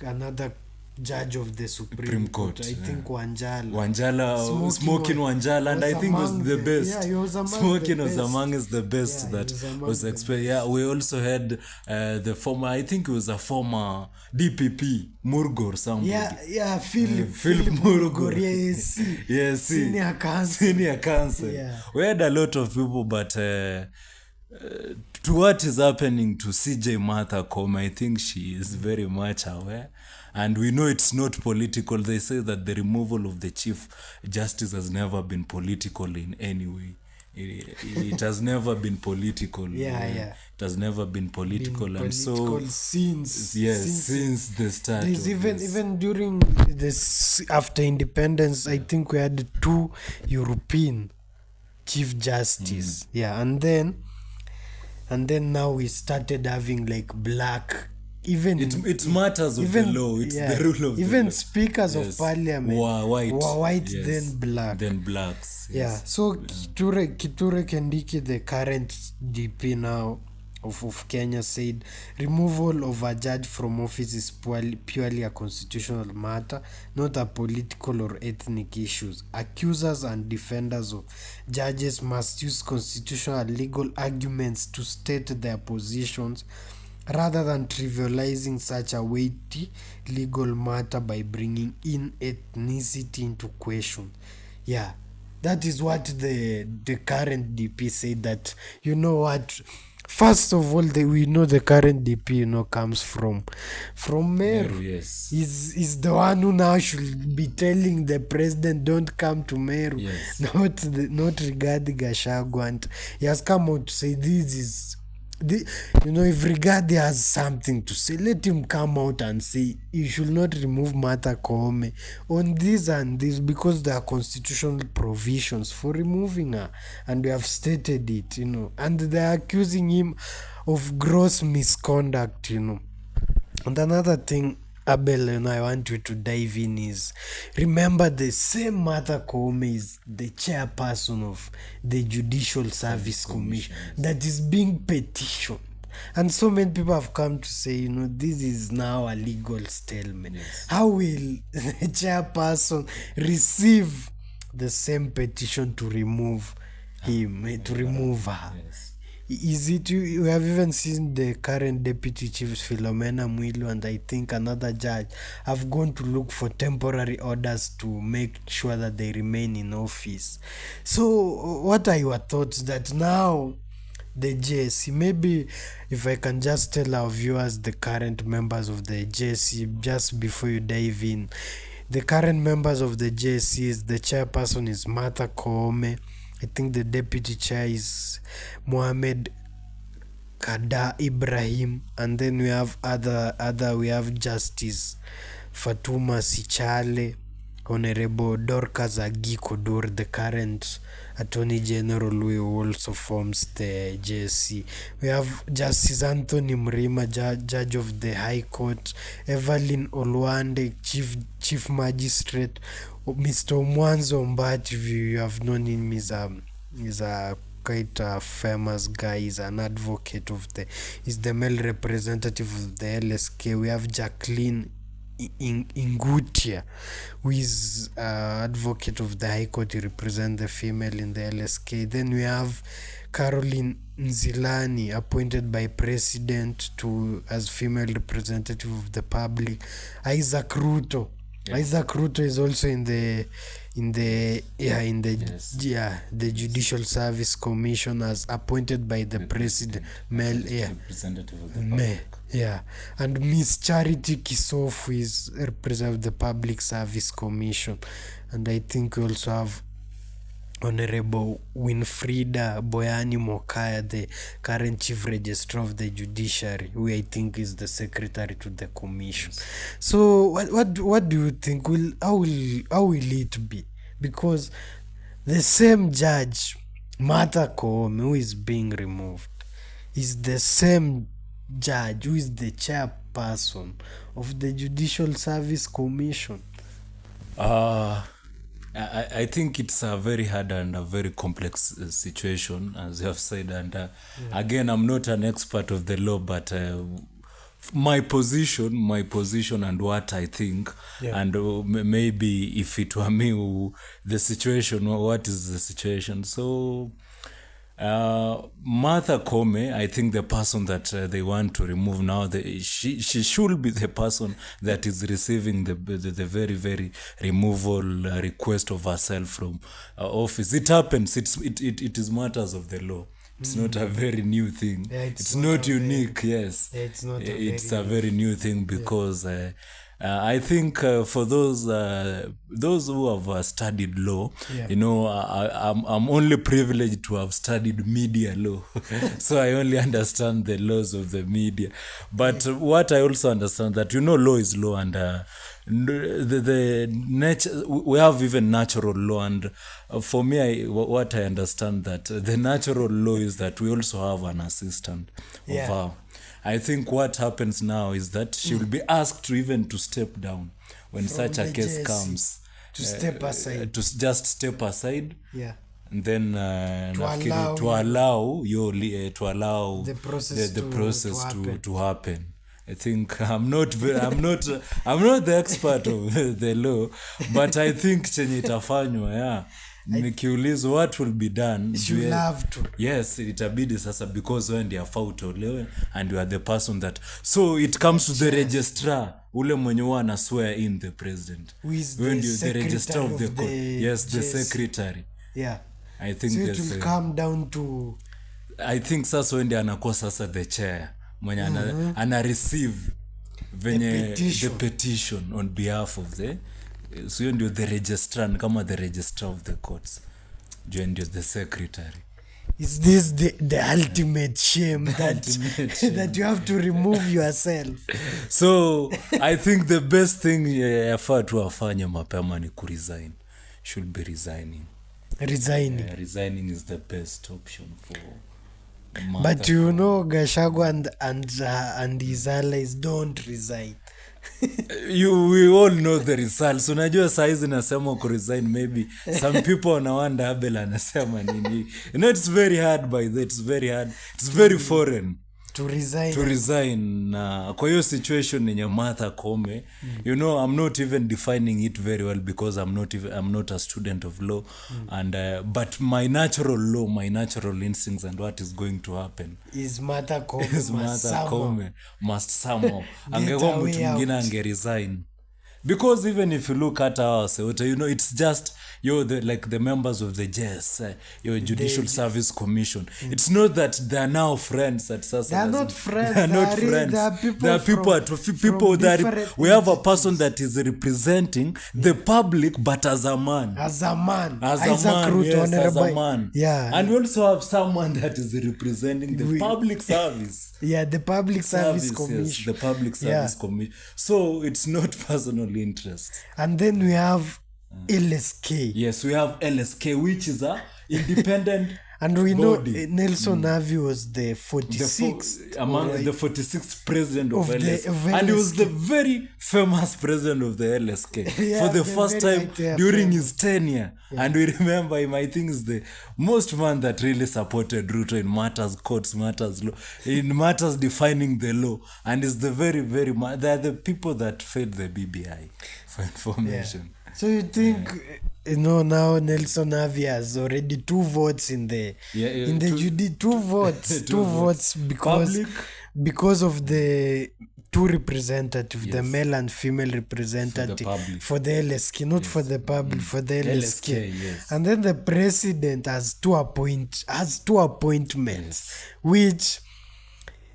another judge of the Supreme Court. I think Wanjala smoking Wanjala, and I think was the best. He was smoking was among the best that was expected. We also had the former, I think it was a former DPP Murgor somebody. Philip Murgor. Yes, senior counsel. We had a lot of people, but to what is happening to CJ Martha Koome, I think she is very much aware. And we know it's not political. They say that the removal of the chief justice has never been political in any way. It has never been political. It has never been political. And so since the start. There's even during this after independence, I think we had 2 European chief justice. And then now we started having like black. Even it matters of the law. It's the rule of the law. Even speakers of parliament were white, then black. Then blacks. So Kithure Kindiki, the current DP now of Kenya, said removal of a judge from office is purely a constitutional matter, not a political or ethnic issues. Accusers and defenders of judges must use constitutional legal arguments to state their positions, rather than trivializing such a weighty legal matter by bringing in ethnicity into question. That is what the current DP said, that first of all, we know the current DP comes from Meru. Yes. Is the one who now should be telling the president don't come to Meru. Not regarding Gachagua. And he has come out to say this is if Rigathi has something to say, let him come out and say you should not remove Martha Koome on this and this, because there are constitutional provisions for removing her, and we have stated it, and they are accusing him of gross misconduct, And another thing, Abel, I want you to dive in is, remember the same Martha Koome is the chairperson of the Judicial Service Commission that is being petitioned. And so many people have come to say, this is now a legal stalemate. How will the chairperson receive the same petition to remove him, to remove her? Is it you have even seen the current deputy chief Philomena Mwilu and I think another judge have gone to look for temporary orders to make sure that they remain in office. So what are your thoughts that now the JSC, maybe if I can just tell our viewers the current members of the JSC just before you dive in. The current members of the JSC is, the chairperson is Martha Koome. I think the deputy chair is Mohamed Kada Ibrahim, and then we have we have Justice Fatuma Sichale, Honorable Dorcas Agikodor, the current Attorney General, who also forms the JSC. We have Justice Anthony Mrima, Judge of the High Court, Evelyn Olwande, Chief Magistrate, Mr. Mwanzo Mbati. You have known him, is a quite a famous guy. He's an advocate he's the male representative of the LSK. We have Jacqueline Ingutia, who is advocate of the High Court. He represents the female in the LSK. Then we have Caroline Nzilani, appointed by president to as female representative of the public. Isaac Ruto. Isaac Ruto is also in the the Judicial Service Commission as appointed by the president. Representative of the public. And Miss Charity Kisofu is representative of the Public Service Commission. And I think we also have Honorable Winfrida Boyani Mokaya, the current Chief Registrar of the Judiciary, who I think is the Secretary to the Commission. So what do you think? How will it be? Because the same judge, Martha Koome, who is being removed, is the same judge who is the chairperson of the Judicial Service Commission. I think it's a very hard and a very complex situation, as you have said. And again, I'm not an expert of the law, but my position and what I think, and maybe if it were me, the situation, what is the situation? So Martha Koome, I think the person that they want to remove now, she should be the person that is receiving the very, very removal request of herself from office. It happens. It is matters of the law. It's not a very new thing. It's not unique. It's not. It's a very new thing because I think for those who have studied law, I'm only privileged to have studied media law, so I only understand the laws of the media. But what I also understand that law is law, and the nature, we have even natural law, and for me, what I understand that the natural law is that we also have an assistant of her. I think what happens now is that she will be asked to step down when from such a case comes. To step aside. To just step aside. And then to allow the process to happen. I think I'm not the expert of the law, but I think chenye itafanywa nikiulizwa what will be done, you have to. Yes, itabidi sasa, because when they are utolewe and you are the person that, so it comes to the registrar, ule mwenye huwa ana swear in the president, when the registrar of the court. Yes, the secretary. I think so it will come down to, I think sasa when they anakuwa sasa the chair mwenye ana receive venye the petition on behalf of the, so you ndio the registrar, kama the registrar of the courts, you ndio the secretary. Is this the ultimate shame that you have to remove yourself? So I think the best thing yafaa tu afanye mapema ni kuresign. Should be resigning. Resigning is the best option for Martha. But Gachagua and his allies don't resign. We all know the results. Unajua saizi nasema kuresign, maybe some people wanawanda Abel anasema nini. It's very hard by that. It's very hard. It's very foreign to resign. Kwa hiyo situation yenye Martha Koome, I'm not even defining it very well because I'm not a student of law, and but my natural instincts and what is going to happen is Martha Koome must somehow angekuwa mtu mwingine angeresign. Because even if you look at ourselves, it's just the members of the JS, Judicial Service Commission. It's not that they are now friends at Sasa. They are not friends. They are not friends. There are people that we have a person that is representing the public, but as a man. As a man. As a man. Yeah. And we also have someone that is representing the public service. The Public Service Commission. Yes, the Public Service Commission. So it's not personal interest. And then we have LSK. Yes, we have LSK, which is a independent And we know body. Nelson Navi was the 46th among right, the 46th president of, of LSK. of And he was LSK. the very famous president of the LSK Yeah, for the the first very time right there, during his tenure. And we remember him, I think, is the most man that really supported Ruto in matters courts, matters law, in matters defining the law. And is the very, very, they're the people that fed the BBI, for information. So you think now Nelson Navi has already 2 votes in the two votes, Two votes. because of the 2 representatives, the male and female representative for the LSK, not for the public, for the LSK. Yes. And then the president has 2 appointments, which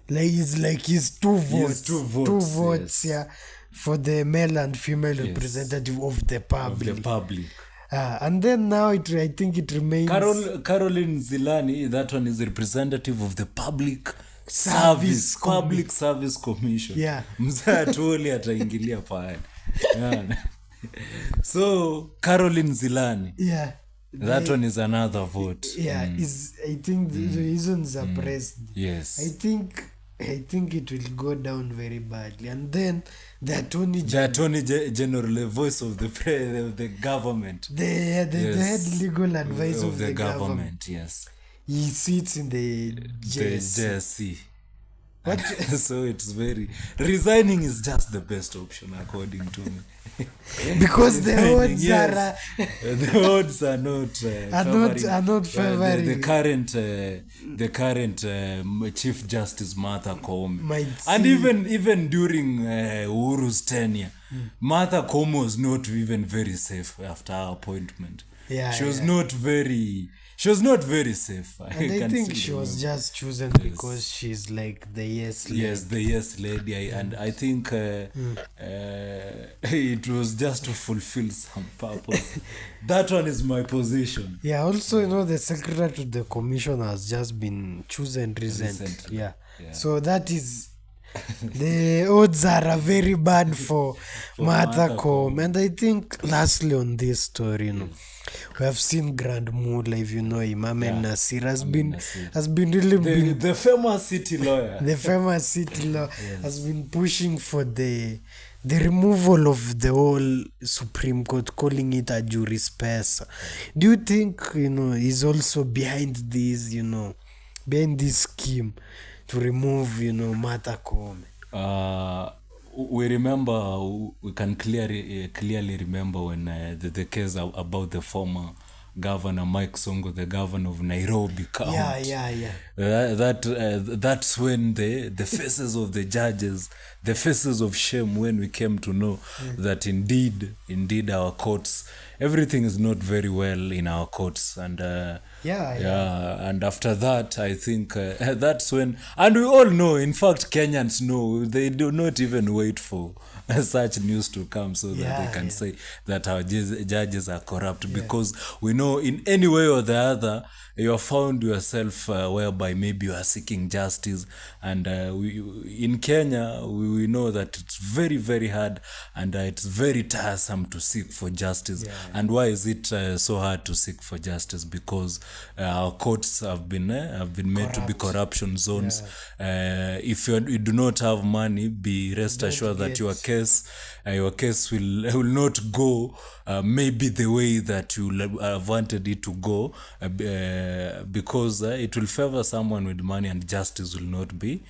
is like his 2 votes, two votes, yeah, for the male and female representative of the public. Of the public. And then now I think it remains Caroline Zilani, that one is representative of the public public service commission. Yeah. Mzee atuoli ataingilia pale. Yeah. So Caroline Zilani, that one is another vote. Is I think the reasons are pressed. Yes. I think it will go down very badly. And then the Attorney General, the voice of the government. The head legal advisor of the government. Yes. He sits in the JSC. What? So it's very... Resigning is just the best option, according to me. Because the odds the odds are not favoring the current Chief Justice Martha Koome. And even during Uhuru's tenure, Martha Koome was not even very safe after her appointment. She was not very safe. And I think she was just chosen because she's like the yes lady. Yes, the yes lady. And I think it was just to fulfill some purpose. That one is my position. Yeah, also, the secretary to the commission has just been chosen recently. Yeah. So that is... the odds are very bad for Martha Koome. And I think lastly on this story, we have seen Grand Mula, if you know him, Ahmed Nasir has been really the famous city lawyer. The famous city lawyer has been pushing for the removal of the whole Supreme Court, calling it a jurisprudence. Do you think he's also behind this, behind this scheme to remove, Martha Koome? We can clearly remember when the case about the former Governor Mike Songo, the governor of Nairobi County. That's when the faces of the judges, the faces of shame, when we came to know that indeed our courts, everything is not very well in our courts. And and after that, I think that's when, and we all know, in fact Kenyans know, they do not even wait for such news to come so that they can say that our judges are corrupt, because we know in any way or the other you have found yourself whereby maybe you are seeking justice, and in Kenya we know that it's very, very hard, and it's very tiresome to seek for justice. And why is it so hard to seek for justice? Because our courts have been made to be corruption zones. If you do not have money, be rest assured that your case will not go maybe the way that you wanted it to go, because it will favor someone with money, and justice will not be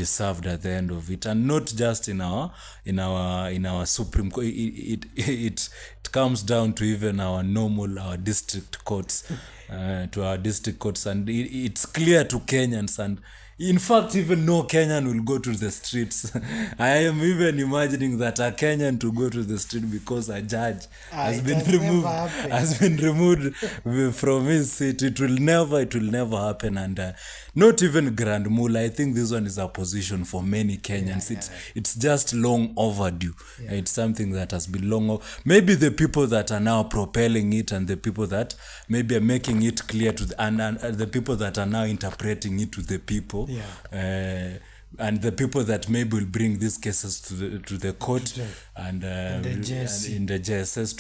served at the end of it. And not just in our Supreme Court, it comes down to even our district courts, to our district courts. And it's clear to Kenyans, and in fact, even no Kenyan will go to the streets. I am even imagining that a Kenyan to go to the street because a judge has been removed from his seat. It will never happen. And not even Grand Mula. I think this one is a position for many Kenyans. It's just long overdue. It's something that has been long. Maybe the people that are now propelling it, and the people that maybe are making it clear to and the people that are now interpreting it to the people, and the people that maybe will bring these cases to the court and JSC. in the JSS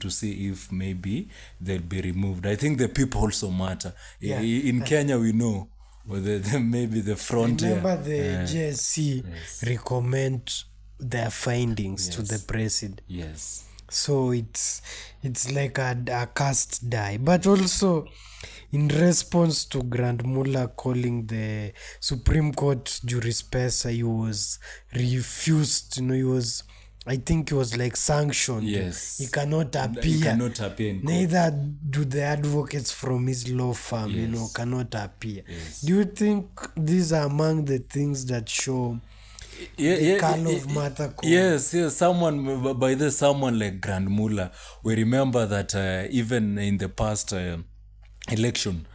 to see if maybe they'll be removed. I think the people also matter. Yeah. In Kenya, we know maybe the frontier. Remember the JSC recommend their findings to the president. Yes. So it's like a cast die. But also, in response to Grand Mullah calling the Supreme Court jurisprudence, he was refused. He was, I think he was like sanctioned. Yes. He cannot appear. He cannot appear in court. Neither do the advocates from his law firm, cannot appear. Yes. Do you think these are among the things that show the call of Martha Koome? Yes. Someone like Grand Mullah, we remember that even in the past election,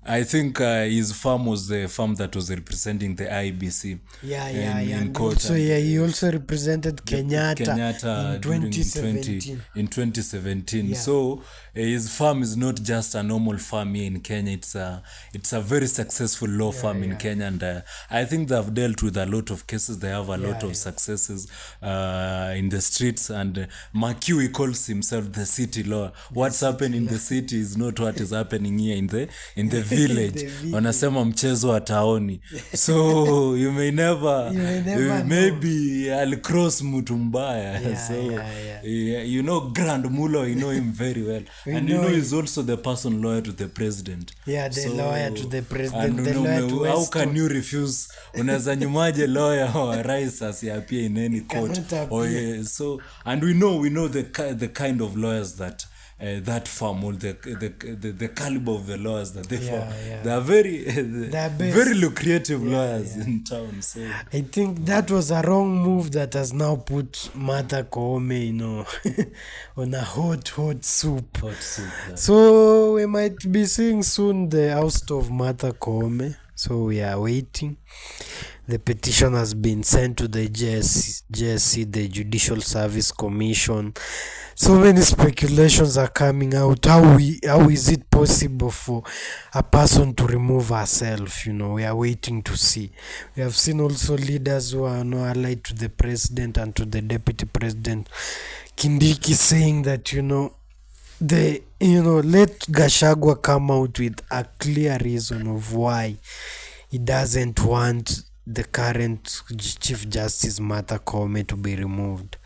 I think his farm was the farm that was representing the IBC. In court. Also, he also represented Kenyatta in 2017. In 2017. So his farm is not just a normal farm here in Kenya. It's a very successful law firm in Kenya, and I think they've dealt with a lot of cases. They have a lot of successes in the streets. And Makiu calls himself the city lawyer. What's happening in the city is not what is happening here in the village. Wanasema mchezo wa taoni. So you may never maybe I'll cross mtu mbaya. You know Grand Mullah, you know him very well. And he's also the person lawyer to the president. The lawyer to the president. And the lawyer to how can you refuse? Unaweza nyumaje lawyer wa rais asiappear in any court? So and we know the kind of lawyers that that firm, or the caliber of the lawyers that they form. They are very lucrative lawyers in town. So I think that was a wrong move that has now put Martha Koome, on a hot soup. So we might be seeing soon the oust of Martha Koome. So we are waiting. The petition has been sent to the JSC, the Judicial Service Commission. So many speculations are coming out. How is it possible for a person to remove herself? We are waiting to see. We have seen also leaders who are not allied to the president and to the deputy president, Kindiki, saying that let Gachagua come out with a clear reason of why he doesn't want the current Chief Justice Martha Koome to be removed.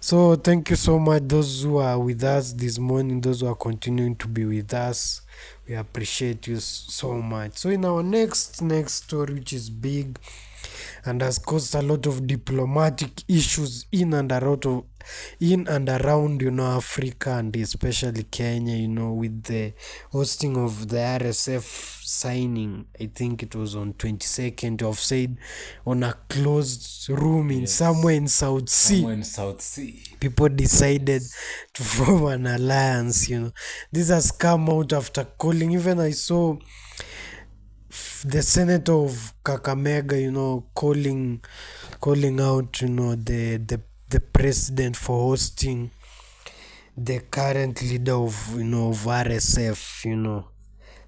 So thank you so much, those who are with us this morning, those who are continuing to be with us. We appreciate you so much. So in our next story, which is big and has caused a lot of diplomatic issues in and around Africa, and especially Kenya, with the hosting of the RSF signing. I think it was on 22nd of said on a closed room in somewhere in South Sea. People decided to form an alliance. This has come out after calling. Even I saw the senator of Kakamega, calling out, the president for hosting the current leader of RSF,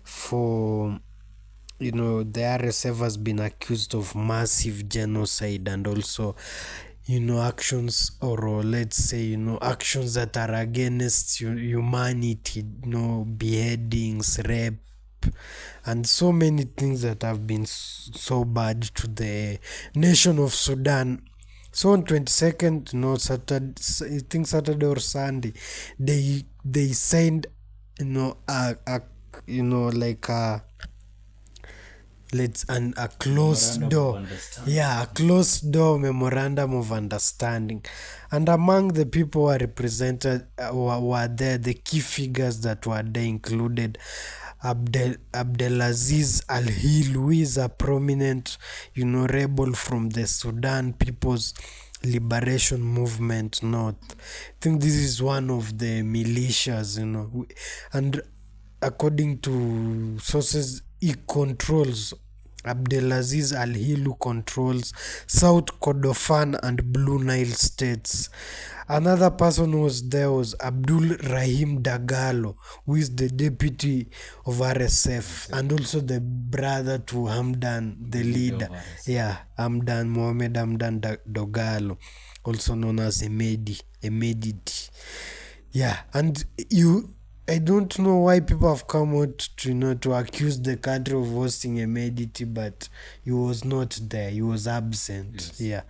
for the RSF has been accused of massive genocide and also actions, or let's say actions that are against humanity, beheadings, rape, and so many things that have been so bad to the nation of Sudan. So on 22nd, Saturday, I think Saturday or Sunday, they signed, a closed door, a closed door memorandum of understanding. And among the people who are represented were there, the key figures that were there included Abdelaziz Al-Hil, who is a prominent, rebel from the Sudan People's Liberation Movement North. I think this is one of the militias, and according to sources, he controls Abdelaziz Al-Hil, who controls South Kordofan and Blue Nile states. Another person who was there was Abdul Rahim Dagalo, who is the deputy of RSF and also the brother to Hamdan, the leader. Yeah, Mohammed Hamdan Dagalo, also known as Emediti. Yeah, and I don't know why people have come out to to accuse the country of hosting Emediti, but he was not there. He was absent. Yes. Yeah.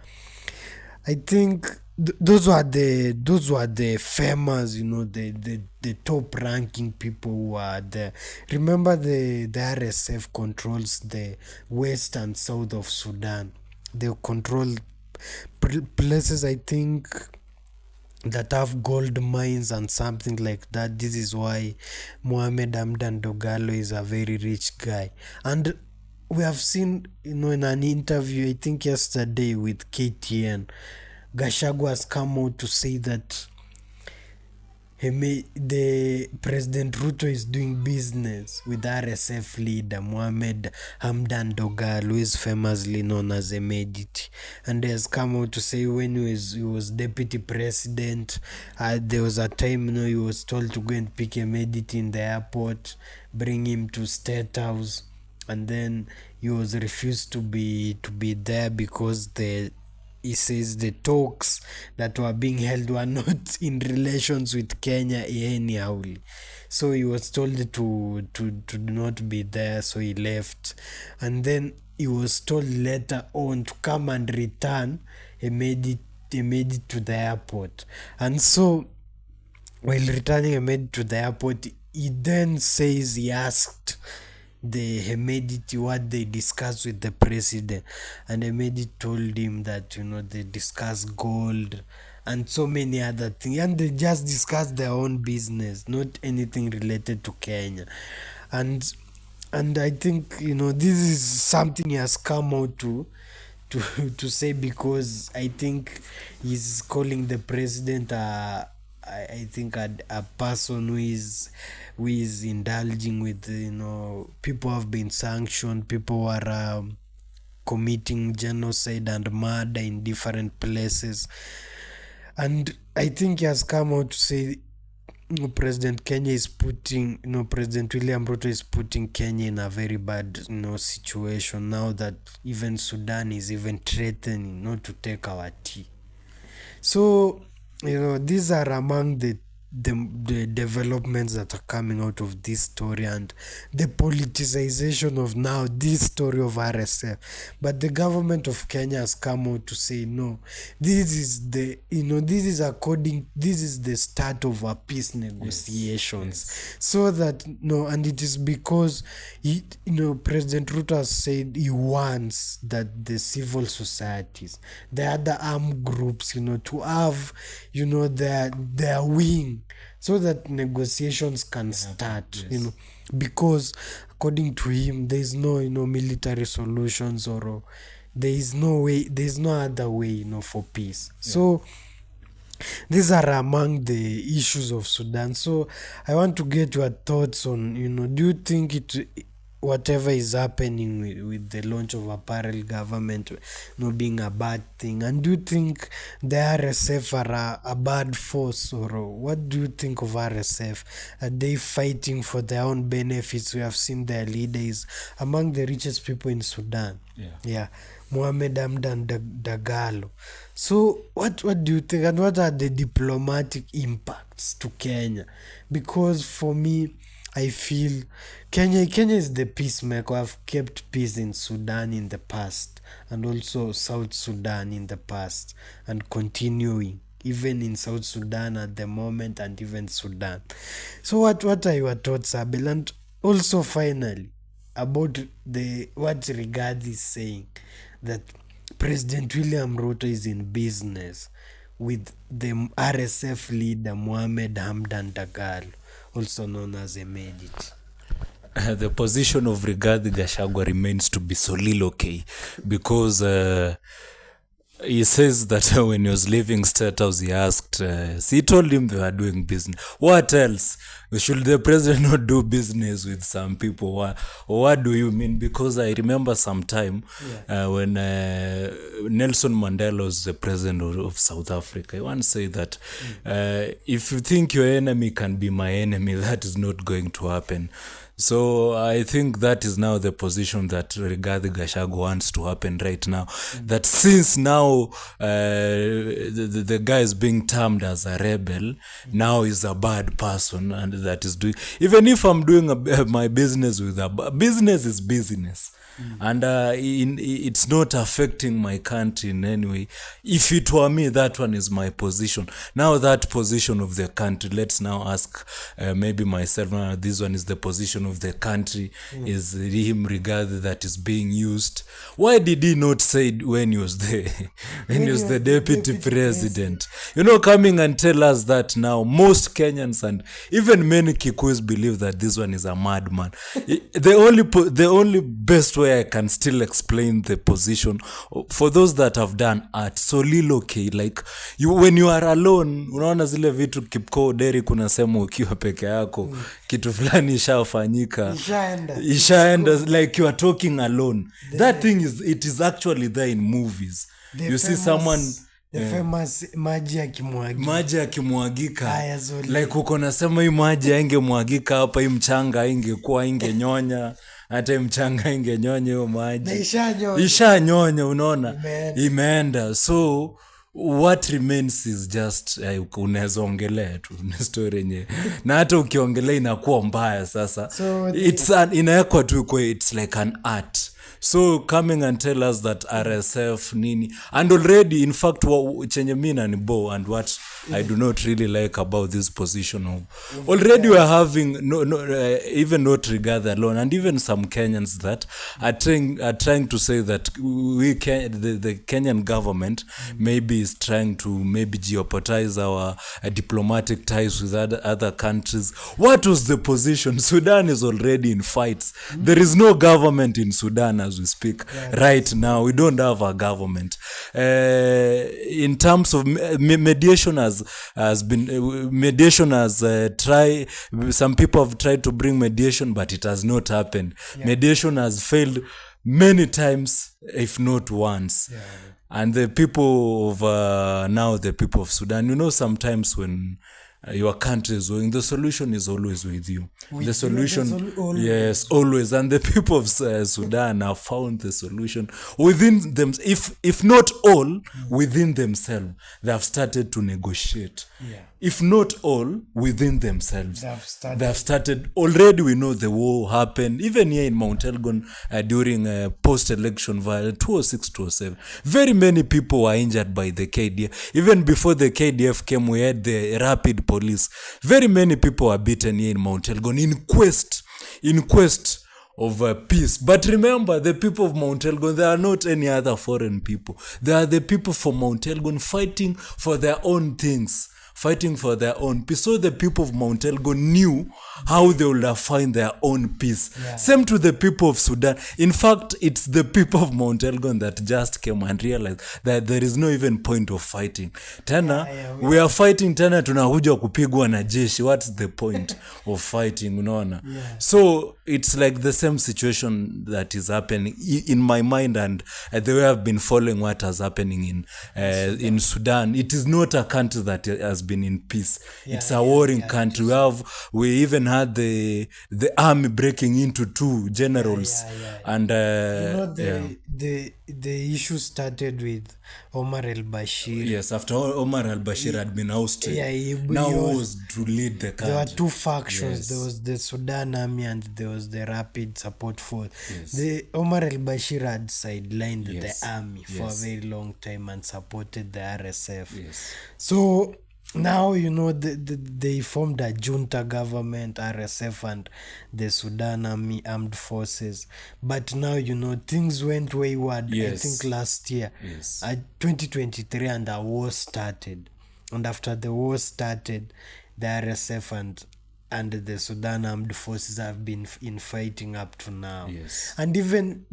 I think those were the famous, the top ranking people who are there. Remember the RSF controls the west and south of Sudan. They control places, I think, that have gold mines and something like that. This is why Mohammed Hamdan Dogalo is a very rich guy. And we have seen, in an interview, I think yesterday with KTN, Gachagua has come out to say that the President Ruto is doing business with RSF leader Mohammed Hamdan Dogalo, who is famously known as Emediti, and he has come out to say when he was deputy president, there was a time he was told to go and pick Emediti in the airport, bring him to State House, and then he was refused to be there because he says the talks that were being held were not in relations with Kenya anyhow. So he was told to not be there, so he left. And then he was told later on to come and return. He made it to the airport. And so while returning Hemedi to the airport, he then says he asked the Hemediti what they discussed with the president, and Hemedi told him that they discussed gold and so many other things, and they just discussed their own business, not anything related to Kenya. And I think this is something he has come out to say, because I think he's calling the president I think a person who is indulging with people have been sanctioned, people are committing genocide and murder in different places. And I think he has come out to say President William Ruto is putting Kenya in a very bad situation now, that even Sudan is even threatening not to take our tea. So these are among the developments that are coming out of this story, and the politicization of now this story of RSF. But the government of Kenya has come out to say no, this is the start of a peace negotiations. Yes. So that and it is because President Ruto has said he wants that the civil societies, the other armed groups, to have their wing, so that negotiations can start. Yes. Because according to him, there is no military solutions, or there is no other way for peace. So these are among the issues of Sudan. So I want to get your thoughts on do you think whatever is happening with the launch of a parallel government being a bad thing, and do you think the RSF are a bad force, or what do you think of RSF? Are they fighting for their own benefits? We have seen their leader is among the richest people in Sudan. Yeah, Mohammed Hamdan Dagalo. So what do you think, and what are the diplomatic impacts to Kenya? Because for me, I feel Kenya is the peacemaker. I've kept peace in Sudan in the past, and also South Sudan in the past, and continuing even in South Sudan at the moment, and even Sudan. So what are your thoughts, Abel? And also finally about what Rigathi is saying, that President William Ruto is in business with the RSF leader Mohammed Hamdan Dagalo, also known as Emediti. The position of Rigathi Gachagua remains to be soliloquy, because He says that when he was leaving State House, he asked, he told him they were doing business. What else? Should the president not do business with some people? What do you mean? Because I remember some time when Nelson Mandela was the president of South Africa, he once said that if you think your enemy can be my enemy, that is not going to happen. So I think that is now the position that Rigathi Gachagua wants to happen right now. That since now the guy is being termed as a rebel, now is a bad person, and that is doing. Even if I'm doing my business with business is business. And it's not affecting my country in any way. If it were me, that one is my position. Now that position of the country, let's now ask maybe myself, this one is the position of the country, is him regarded that is being used. Why did he not say it when he was there, when he was the deputy president? Coming and tell us that now most Kenyans and even many Kikuyus believe that this one is a madman. The only best way I can still explain the position for those that have done art, so okay, like when you are alone, unaona zile vitu Kipko Deri kunasema ukiwa peke yako kitu fulani ishafanyika, ishaenda, like you are talking alone. That thing is actually there in movies. You see someone famous maji yakimwagika, like uko nasema hii maji aingemwagika hapa, hii mchanga ingekuwa ingenyonya, hata mchanga ingenyonya hiyo maji, ishanyonya, unaona, imeenda. So what remains is just unaweza ongelea tu story yenyewe, na hata ukiongelea inakuwa mbaya. Sasa so inawekwa tu kwa, it's like an art. So coming and tell us that RSF nini, and already in fact chenye mina ni bo, and what I do not really like about this position of already we are having even not regard alone, and even some Kenyans that are trying to say that the Kenyan government maybe is trying to maybe jeopardize our diplomatic ties with other countries. What was the position? Sudan is already in fights. There is no government in Sudan as we speak right now. We don't have a government. In terms of mediation has tried. Some people have tried to bring mediation, but it has not happened. Mediation has failed many times, if not once. And the people of now the people of Sudan, sometimes when your country is going, the solution is always with you. The solution, yes, always. And the people of Sudan have found the solution within them. If not all, within themselves, they have started to negotiate. If not all, within themselves, they have started. Already we know the war happened, even here in Mount Elgon during post-election violence, 2006-2007. Very many people were injured by the KDF. Even before the KDF came, we had the rapid police. Very many people were beaten here in Mount Elgon in quest of peace. But remember, the people of Mount Elgon, they are not any other foreign people. They are the people from Mount Elgon fighting for their own things, fighting for their own peace. So the people of Mount Elgon knew how they would find their own peace. Same to the people of Sudan. In fact, it's the people of Mount Elgon that just came and realized that there is no even point of fighting. Tena, we are fighting, tena tunakuja kupigwa na jeshi. What's the point of fighting, unaona? So it's like the same situation that is happening in my mind, and the way I've been following what is happening in Sudan. It is not a country that has been in peace. It's a warring country. We even had the army breaking into two generals. And the issue started with Omar al-Bashir. Yes, after Omar al-Bashir had been ousted, now he was to lead the country. There were two factions. There was the Sudan army and there was the Rapid Support Force. The Omar al-Bashir had sidelined the army for a very long time and supported the RSF. So now, they formed a junta government, RSF and the Sudan Army Armed Forces. But now, things went wayward, I think last year, 2023, and a war started. And after the war started, the RSF and and the Sudan Armed Forces have been in fighting up to now. Yes. And even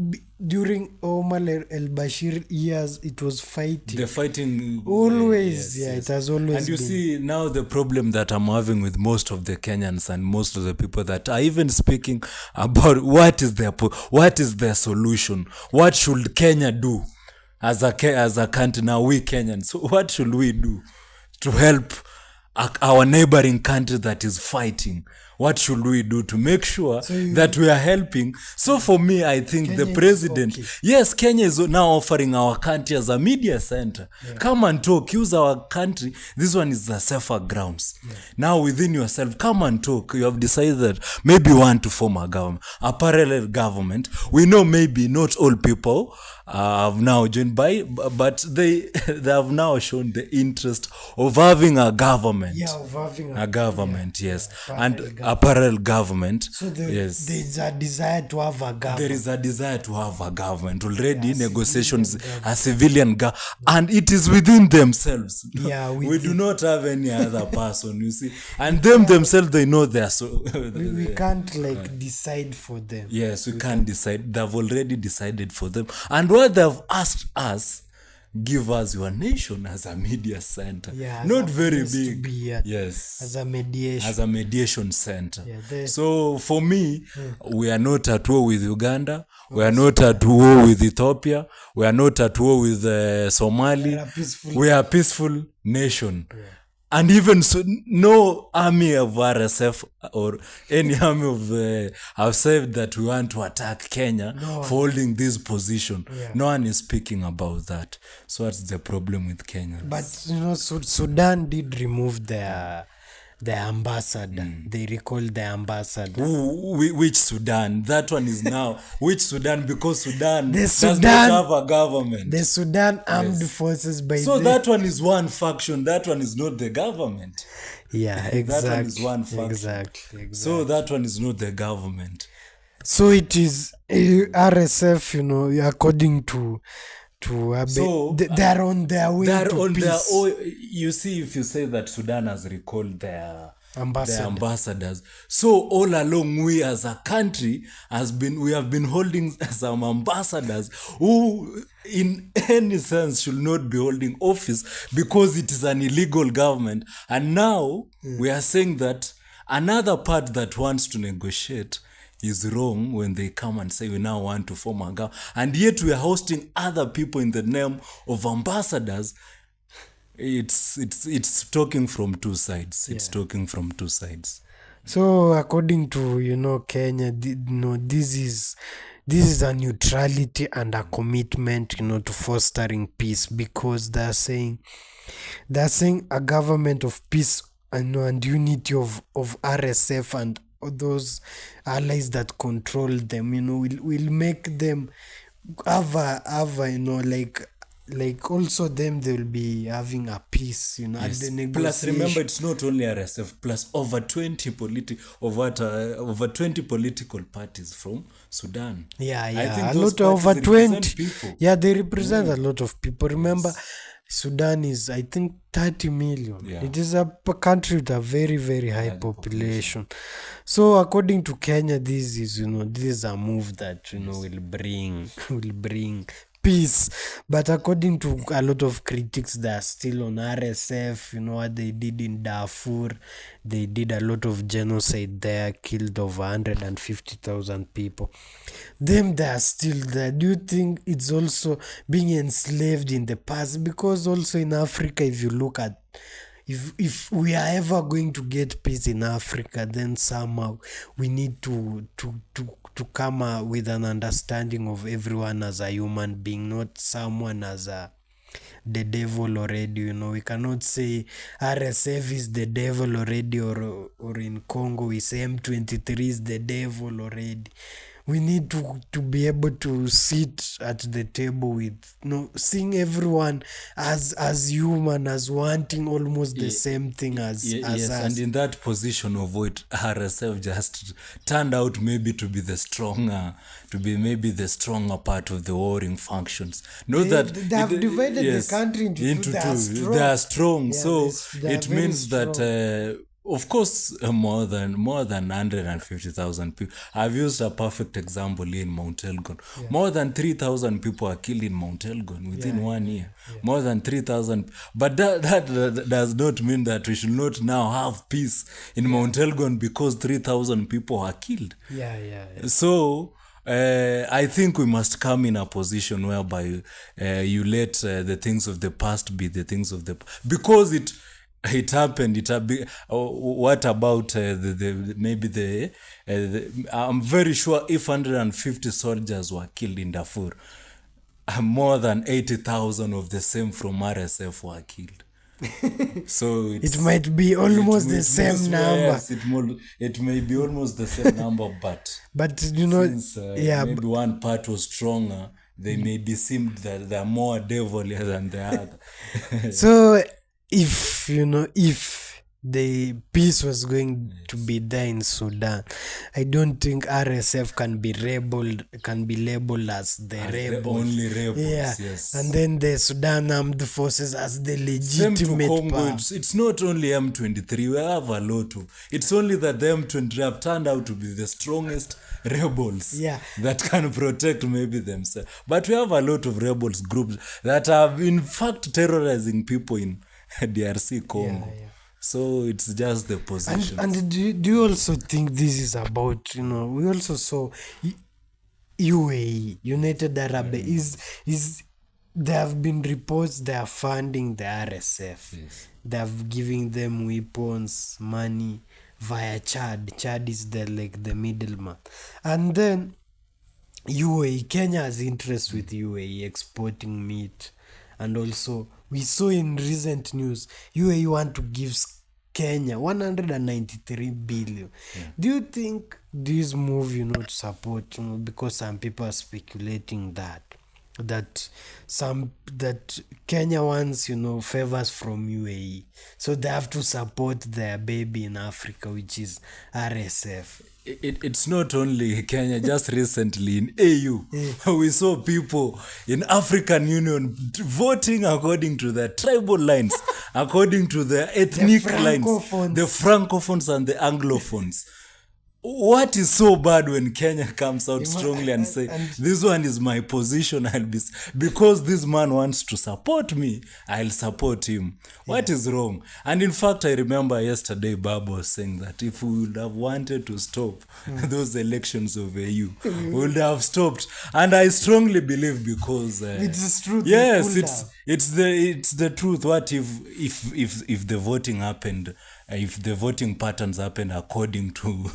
during Omar el-Bashir years, it was fighting. The fighting always, it has always and you been. see now the problem that I'm having with most of the Kenyans and most of the people that are even speaking about what is their solution, what should Kenya do as a country. Now we Kenyans, so what should we do to help our neighboring country that is fighting? What should we do to make sure that we are helping? So for me, I think Kenya the president, yes, Kenya is now offering our country as a media center. Come and talk, use our country. This one is the safer grounds. Now within yourself, come and talk. You have decided that maybe you want to form a government, a parallel government. We know maybe not all people have now joined but they have now shown the interest of having a government. Of having a government, yes. And a parallel government. So there's a desire to have a government. There is a desire to have a government. Already negotiations, a civilian government. And it is within themselves. We do not have any other person, you see. And themselves, they know they are so... we can't decide for them. Yes, we can't decide. They've already decided for them. And what they've asked us, give us your nation as a media center. Not very big. Yes. As a mediation. As a mediation center. So for me, we are not at war with Uganda. We are not at war with Ethiopia. We are not at war with Somalia. We are a peaceful nation. And even so, no army of RSF or any army of have said that we want to attack Kenya for holding this position. No one is speaking about that. So what's the problem with Kenya? But Sudan did remove their ambassador. They recalled the ambassador. Which Sudan? That one is now. Which Sudan? Because Sudan does not have a government. The Sudan Armed Forces that one is one faction. That one is not the government. Exactly. That one is one faction. Exactly. So that one is not the government. So it is RSF, according to they're on their way to peace. You see, if you say that Sudan has recalled their ambassadors, so all along we as a country we have been holding some ambassadors who in any sense should not be holding office because it is an illegal government. And now we are saying that another part that wants to negotiate is wrong when they come and say we now want to form a government, and yet we are hosting other people in the name of ambassadors. It's talking from two sides. It's talking from two sides. So according to Kenya, this is a neutrality and a commitment to fostering peace, because they're saying a government of peace and unity of RSF and those allies that control them, will make them have also them, they will be having a peace, at the negotiation. Plus, remember, it's not only RSF, plus over 20 political parties from Sudan. I think a lot over 20 people. They represent a lot of people. Remember, Sudan is, I think, 30 million. It is a country with a very, very high population. So according to Kenya, this is a move that will bring peace. But according to a lot of critics, they are still on RSF. What they did in Darfur, they did a lot of genocide there, killed over 150,000 people. They are still there. Do you think it's also being enslaved in the past? Because also in Africa, if you look at, if we are ever going to get peace in Africa, then somehow we need to come with an understanding of everyone as a human being, not someone as the devil already. We cannot say RSF is the devil already, or in Congo we say M23 is the devil already. We need to be able to sit at the table with, seeing everyone as human, as wanting almost the same thing as us. And in that position of what RSF just turned out maybe to be the stronger part of the warring factions. They have divided the country into two. They are strong. So it means that Of course, more than 150,000 people. I've used a perfect example here in Mount Elgon. More than 3,000 people are killed in Mount Elgon within 1 year. More than 3,000. But that does not mean that we should not now have peace in Mount Elgon because 3,000 people are killed. So I think we must come in a position whereby you let the things of the past be the things of the because it happened. What about I'm very sure if 150 soldiers were killed in Darfur, more than 80,000 of the same from RSF were killed. So it might be almost the same number. Yes, it may be almost the same number, but since maybe one part was stronger, they maybe seemed that they're more devilish than the other. So if the peace was going to be there in Sudan, I don't think RSF can be labeled as the rebels. Only rebels, yes. And then the Sudan Armed Forces as the legitimate Congo, it's not only M23. We have a lot of. It's only that the M23 have turned out to be the strongest rebels that can protect maybe themselves. But we have a lot of rebels groups that are in fact terrorizing people in DRC Congo. So it's just the position. And do you also think this is about, we also saw UAE, United Arab, is there have been reports they are funding the RSF. Yes. They have giving them weapons, money via Chad. Chad is the middleman. And then UAE, Kenya has interest with UAE exporting meat. And also, we saw in recent news, UAE want to give Kenya 193 billion. Do you think this move, to support, because some people are speculating that Kenya wants, favors from UAE. So they have to support their baby in Africa, which is RSF. It's not only Kenya. Just recently in AU, we saw people in African Union voting according to their tribal lines, according to their ethnic lines, the Francophones and the Anglophones. What is so bad when Kenya comes out strongly and say, this one is my position, because this man wants to support me, I'll support him. What is wrong? And in fact, I remember yesterday Baba was saying that if we would have wanted to stop those elections of AU, we would have stopped. And I strongly believe because it's true. Yes, it's the truth. What if the voting happened? If the voting patterns happen according to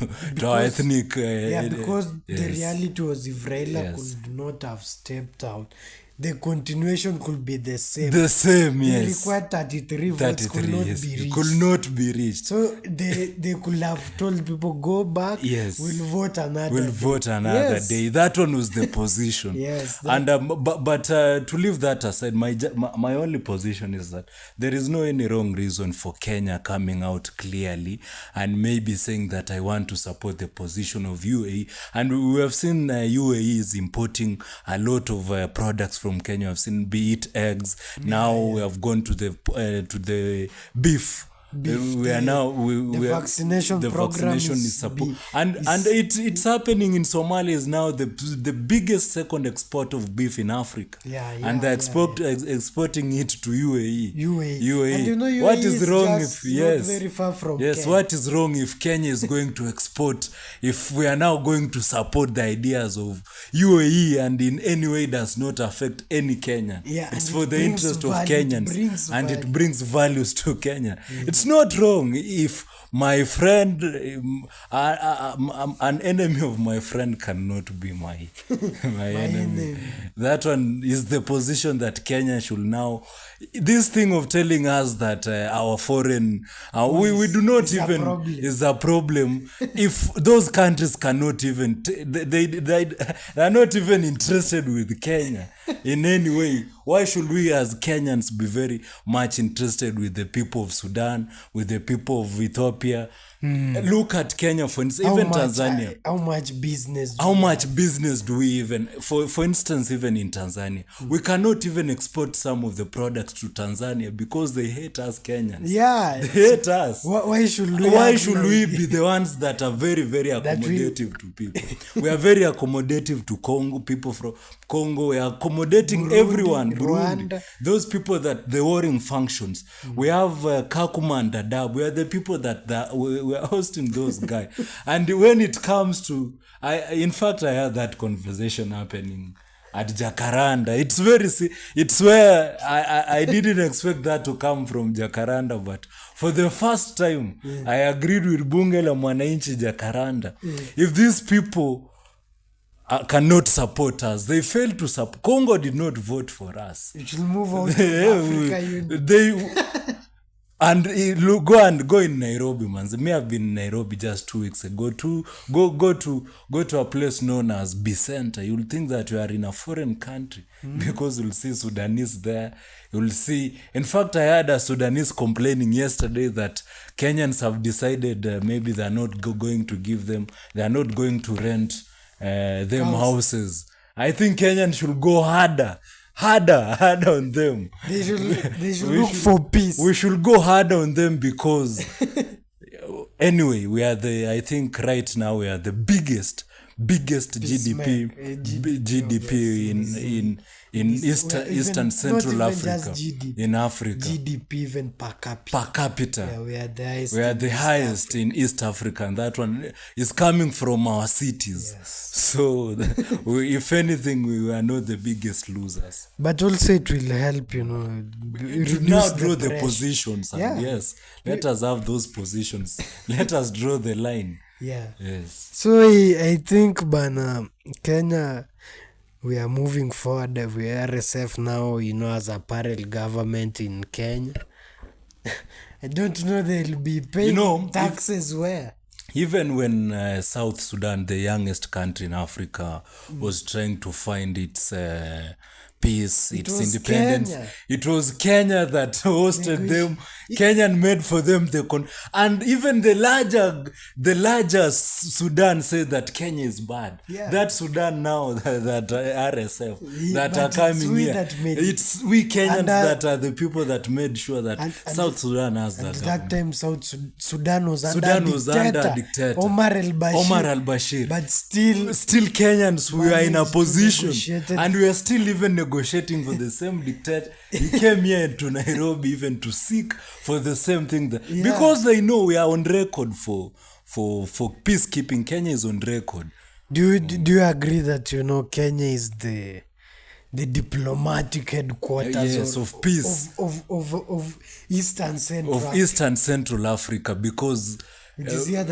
our ethnic... because the reality was if Raila could not have stepped out, the continuation could be the same. The same, yes. They required 33 votes, could not be reached. Could not be reached. So they could have told people, go back, we'll vote another day. That one was the position. And but to leave that aside, my only position is that there is no any wrong reason for Kenya coming out clearly and maybe saying that I want to support the position of UAE. And we have seen UAE is importing a lot of products from Kenya. I've seen, be it eggs. Now we have gone to the beef. We are now the vaccination program is support, and it's happening in Somalia. Is now the biggest second export of beef in Africa, and they're exporting it to UAE. And UAE what is wrong if not very far from Kenya. What is wrong if Kenya is going to export? If we are now going to support the ideas of UAE and in any way does not affect any Kenyan, it's for the interest of Kenyans, and it brings values to Kenya. It's not wrong if my friend, an enemy of my friend cannot be my enemy. That one is the position that Kenya should now. This thing of telling us that our foreign, we do not even is a problem. If those countries cannot even, they are not even interested with Kenya in any way. Why should we as Kenyans be very much interested with the people of Sudan, with the people of Ethiopia, Look at Kenya, for instance, even Tanzania. How much business? How much business do we even, for instance, even in Tanzania, we cannot even export some of the products to Tanzania because they hate us Kenyans. Yeah. They hate us. Why should we be the ones that are very, very accommodative to people? We are very accommodative to Congo, people from Congo. We are accommodating everyone. Burundi. Those people that the warring functions. We have Kakuma and Dadaab. We are the people that we are hosting those guys. And when it comes to, in fact, I had that conversation happening at Jacaranda. It's where I didn't expect that to come from Jacaranda, but for the first time, I agreed with Bunge la Mwananchi Jacaranda. If these people cannot support us, they fail to support. Congo did not vote for us. It will move out of Africa. And go in Nairobi, man. Me, I've been in Nairobi just 2 weeks ago. Go to a place known as Bicenter. You'll think that you are in a foreign country because you'll see Sudanese there. You'll see. In fact, I heard a Sudanese complaining yesterday that Kenyans have decided maybe they're not going to give them. They're not going to rent them houses. I think Kenyans should go harder on them. They should look for peace. We should go harder on them because anyway, I think right now we are the biggest GDP in Eastern Central Africa. In Africa. GDP even per capita. Yeah, we are the highest in East Africa, and that one is coming from our cities. Yes. So if anything, we are not the biggest losers. But also it will help, now draw the positions. And yes, let us have those positions. Let us draw the line. Yeah. Yes. So I think Kenya, we are moving forward. We are RSF now, as a parallel government in Kenya. I don't know they'll be paying taxes where. Even when South Sudan, the youngest country in Africa, was trying to find its peace, its independence, Kenya. It was Kenya that hosted them. Kenyan made for them and even the larger Sudan said that Kenya is bad. Yeah. That Sudan now that RSF that are coming here, it's we Kenyans that are the people that made sure that South Sudan has that. At that time, South Sudan was under dictator Omar al-Bashir. But still Kenyans, we are in a position, and we are still even negotiating for the same dictator. He came here to Nairobi even to seek for the same thing because they know we are on record for peacekeeping. Kenya is on record. Do you agree that Kenya is the diplomatic headquarters of peace of Eastern Central Africa, because it's here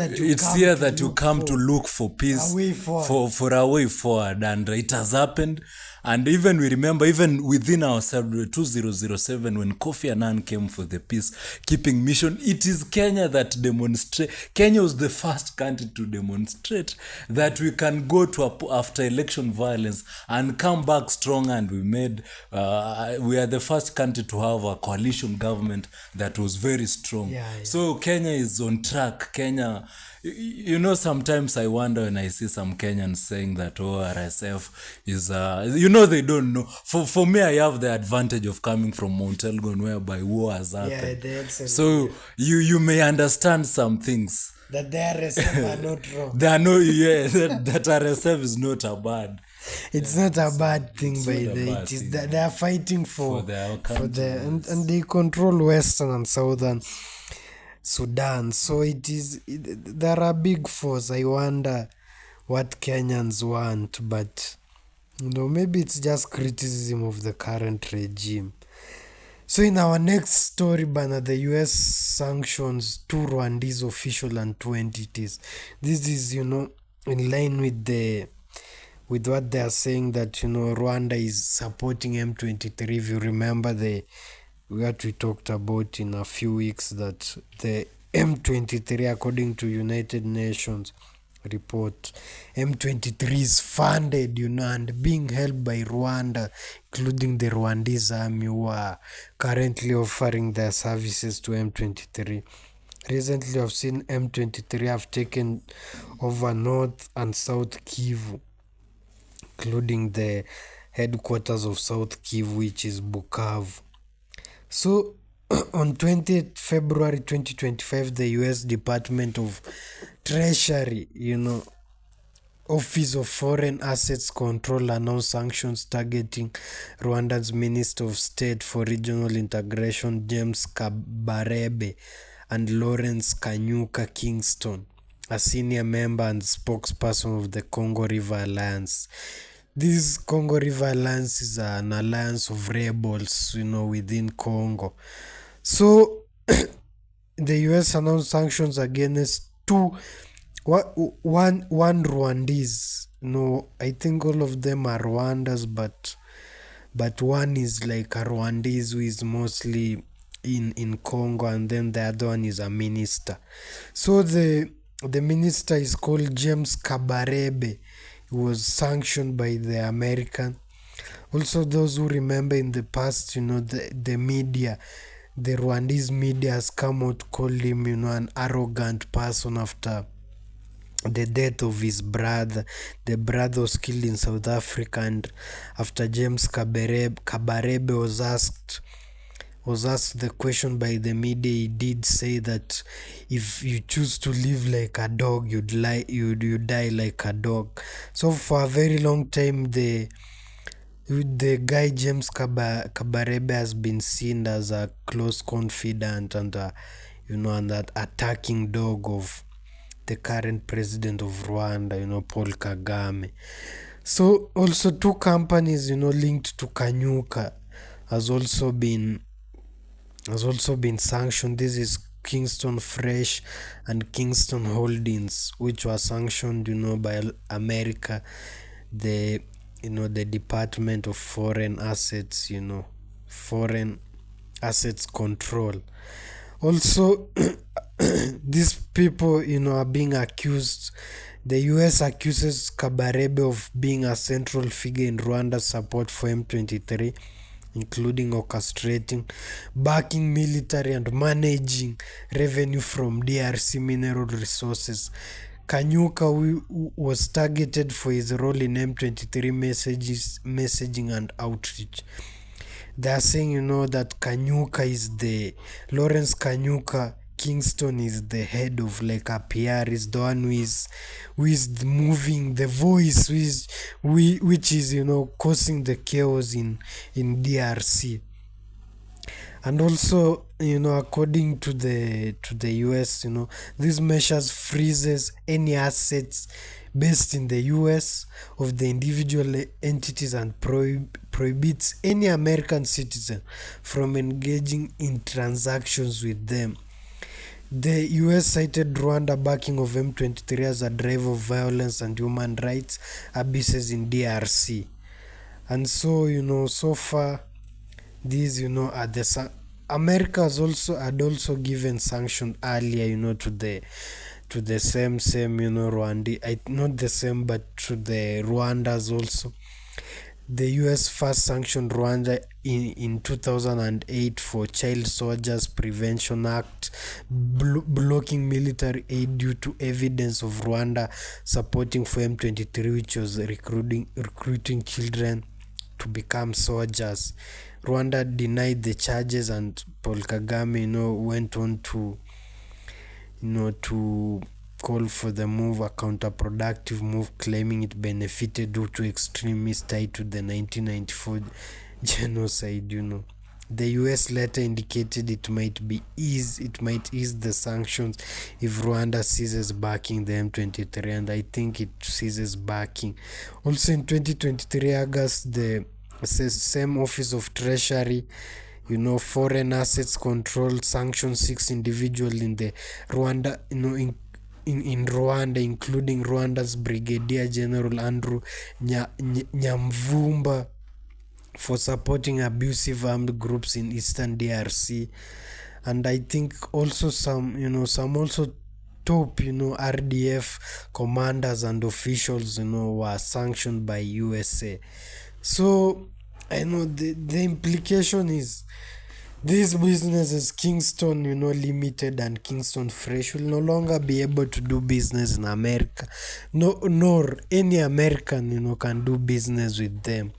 that you come to look for peace, for a way forward, and it has happened. And even we remember, even within ourselves, 2007, when Kofi Annan came for the peacekeeping mission, it is Kenya that Kenya was the first country to demonstrate that we can go to after election violence and come back strong. And we are the first country to have a coalition government that was very strong. So Kenya is on track. Kenya, sometimes I wonder when I see some Kenyans saying that RSF is they don't know. For me, I have the advantage of coming from Mount Elgon, whereby war has happened. So you may understand some things that the RSF are not wrong. That RSF is not a bad. It's not a bad thing, by the way. They are fighting for and they control Western and Southern Sudan. So there are big force. I wonder what Kenyans want, but maybe it's just criticism of the current regime. So in our next story, the US sanctions 2 Rwandese officials and 2 entities. This is, in line with what they are saying, that, Rwanda is supporting M23. If you remember what we talked about in a few weeks, that the M23, according to United Nations report, M23 is funded, and being held by Rwanda, including the Rwandese army, who are currently offering their services to M23. Recently, I've seen M23 have taken over North and South Kivu, including the headquarters of South Kivu, which is Bukavu. So, on 20th February 2025, the US Department of Treasury, Office of Foreign Assets Control announced sanctions targeting Rwanda's Minister of State for Regional Integration, James Kabarebe, and Lawrence Kanyuka Kingston, a senior member and spokesperson of the Congo River Alliance. This Congo River Alliance is an alliance of rebels, within Congo. So the US announced sanctions against one Rwandese. No, I think all of them are Rwandas, but one is like a Rwandese who is mostly in Congo, and then the other one is a minister. So the minister is called James Kabarebe. He was sanctioned by the American. Also, those who remember in the past, the media, the Rwandese media has come out called him, an arrogant person after the death of his brother. The brother was killed in South Africa, and after James Kabarebe was asked the question by the media, he did say that if you choose to live like a dog, you'd die like a dog. So for a very long time, the guy James Kabarebe has been seen as a close confidant and an attacking dog of the current president of Rwanda, Paul Kagame. So also two companies, linked to Kanyuka has also been sanctioned. This is Kingston Fresh and Kingston Holdings, which were sanctioned, by America, the Department of Foreign Assets, Foreign Assets Control. Also, these people, are being accused. The US accuses Kabarebe of being a central figure in Rwanda's support for M23, including orchestrating, backing military, and managing revenue from DRC mineral resources. Kanyuka was targeted for his role in M23 messaging and outreach. They are saying, that Kanyuka is Lawrence Kanyuka Kingston is the head of like a PR, is the one who is moving the voice, which is, causing the chaos in DRC. And also, according to the US, these measures freezes any assets based in the US of the individual entities and prohibits any American citizen from engaging in transactions with them. The US cited Rwanda backing of M23 as a driver of violence and human rights abuses in DRC. And so, so far, these, are the America had also given sanction earlier, to the same, Rwanda, not the same, but to the Rwandas also. The US first sanctioned Rwanda in 2008 for Child Soldiers Prevention Act, blocking military aid due to evidence of Rwanda supporting for M23, which was recruiting children to become soldiers. Rwanda denied the charges, and Paul Kagame, went on to, to call for the move, a counterproductive move, claiming it benefited due to extremists tied to the 1994 genocide. The US later indicated it might ease the sanctions if Rwanda ceases backing the M23, and I think it ceases backing. Also in 2023 August, the same Office of Treasury, Foreign Assets Control sanctioned 6 individuals in the Rwanda, in Rwanda, including Rwanda's Brigadier General Andrew Nyamvumba for supporting abusive armed groups in eastern DRC. And I think also some also top, RDF commanders and officials, were sanctioned by USA. So I know the implication is these businesses, Kingston, Limited and Kingston Fresh, will no longer be able to do business in America. No, nor any American, can do business with them.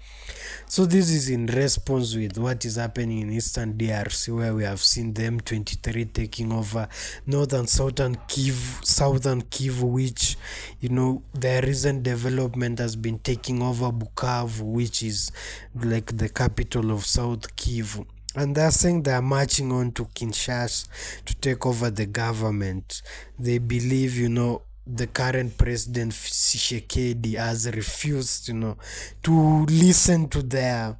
So this is in response with what is happening in Eastern DRC, where we have seen the M23 taking over northern southern Kivu, which the recent development has been taking over Bukavu, which is like the capital of South Kivu. And they're saying they're marching on to Kinshasa to take over the government. They believe, the current president Tshisekedi has refused, to listen to their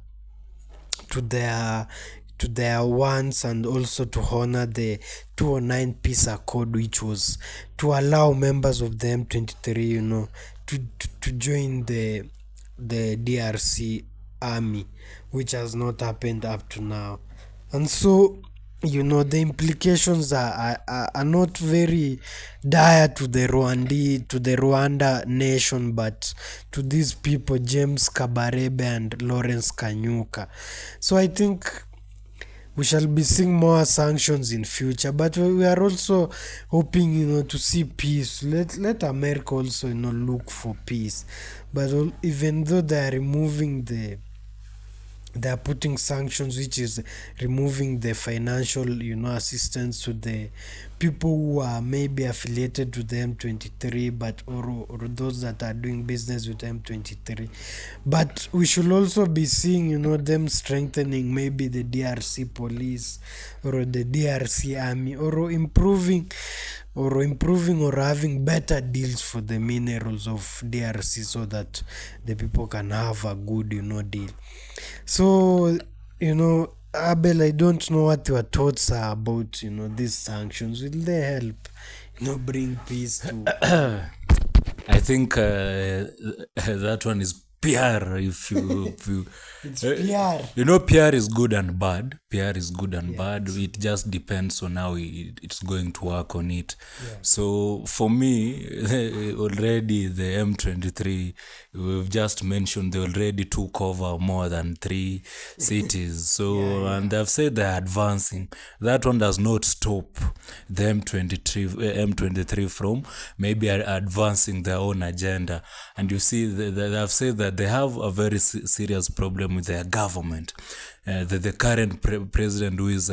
wants, and also to honor the 209 peace accord, which was to allow members of the M23, to join the DRC army, which has not happened up to now. And so, the implications are not very dire to the Rwanda nation, but to these people, James Kabarebe and Lawrence Kanyuka. So I think we shall be seeing more sanctions in future, but we are also hoping, to see peace. Let America also, look for peace. But even though they are putting sanctions, which is removing the financial, assistance to the people who are maybe affiliated to the M23, but or those that are doing business with M23. But we should also be seeing, them strengthening maybe the DRC police or the DRC army, or improving or having better deals for the minerals of DRC, so that the people can have a good, deal. So, Abel, I don't know what your thoughts are about, these sanctions. Will they help, bring peace to... I think that one is PR. If you It's PR. PR is good and bad. PR is good and bad. It just depends on how it's going to work on it. So for me, already the M23, we've just mentioned, they already took over more than 3 cities. So and they've said they're advancing. That one does not stop the M23 from maybe advancing their own agenda. And you see, they've said that they have a very serious problem with their government. The current president, who is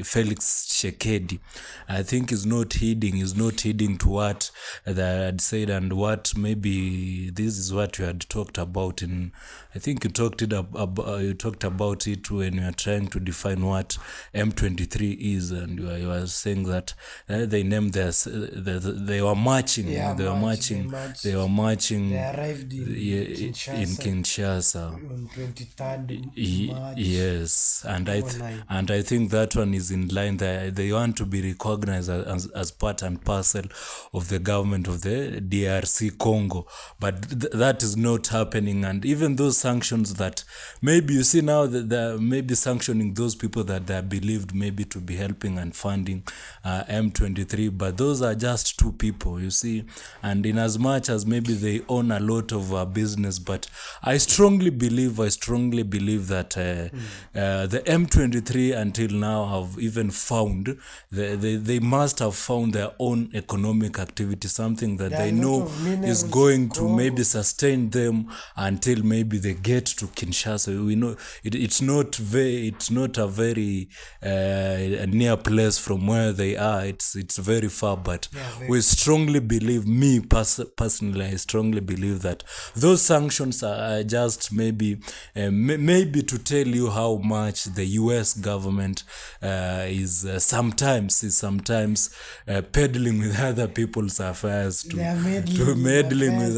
Felix Tshisekedi, I think is not heeding to what they had said, and what maybe this is what you had talked about in, I think you talked about it when you were trying to define what M23 is, and you were saying that they named they were marching. They arrived in Kinshasa on 23rd March. Yes, and I think that one is in line. They want to be recognized as part and parcel of the government of the DRC Congo, but that is not happening. And even those sanctions that maybe you see now, that they're maybe sanctioning those people that they are believed maybe to be helping and funding M23, but those are just 2 people, you see. And in as much as maybe they own a lot of business, but I strongly believe that the M23 until now have even found, they must have found their own economic activity, something that they know is going to maybe sustain them until maybe they get to Kinshasa. We know it's not a very near place from where they are. It's very far, but we strongly believe, me personally, I strongly believe that those sanctions are just maybe to tell you how much the US government is sometimes peddling with other people's affairs, to meddling with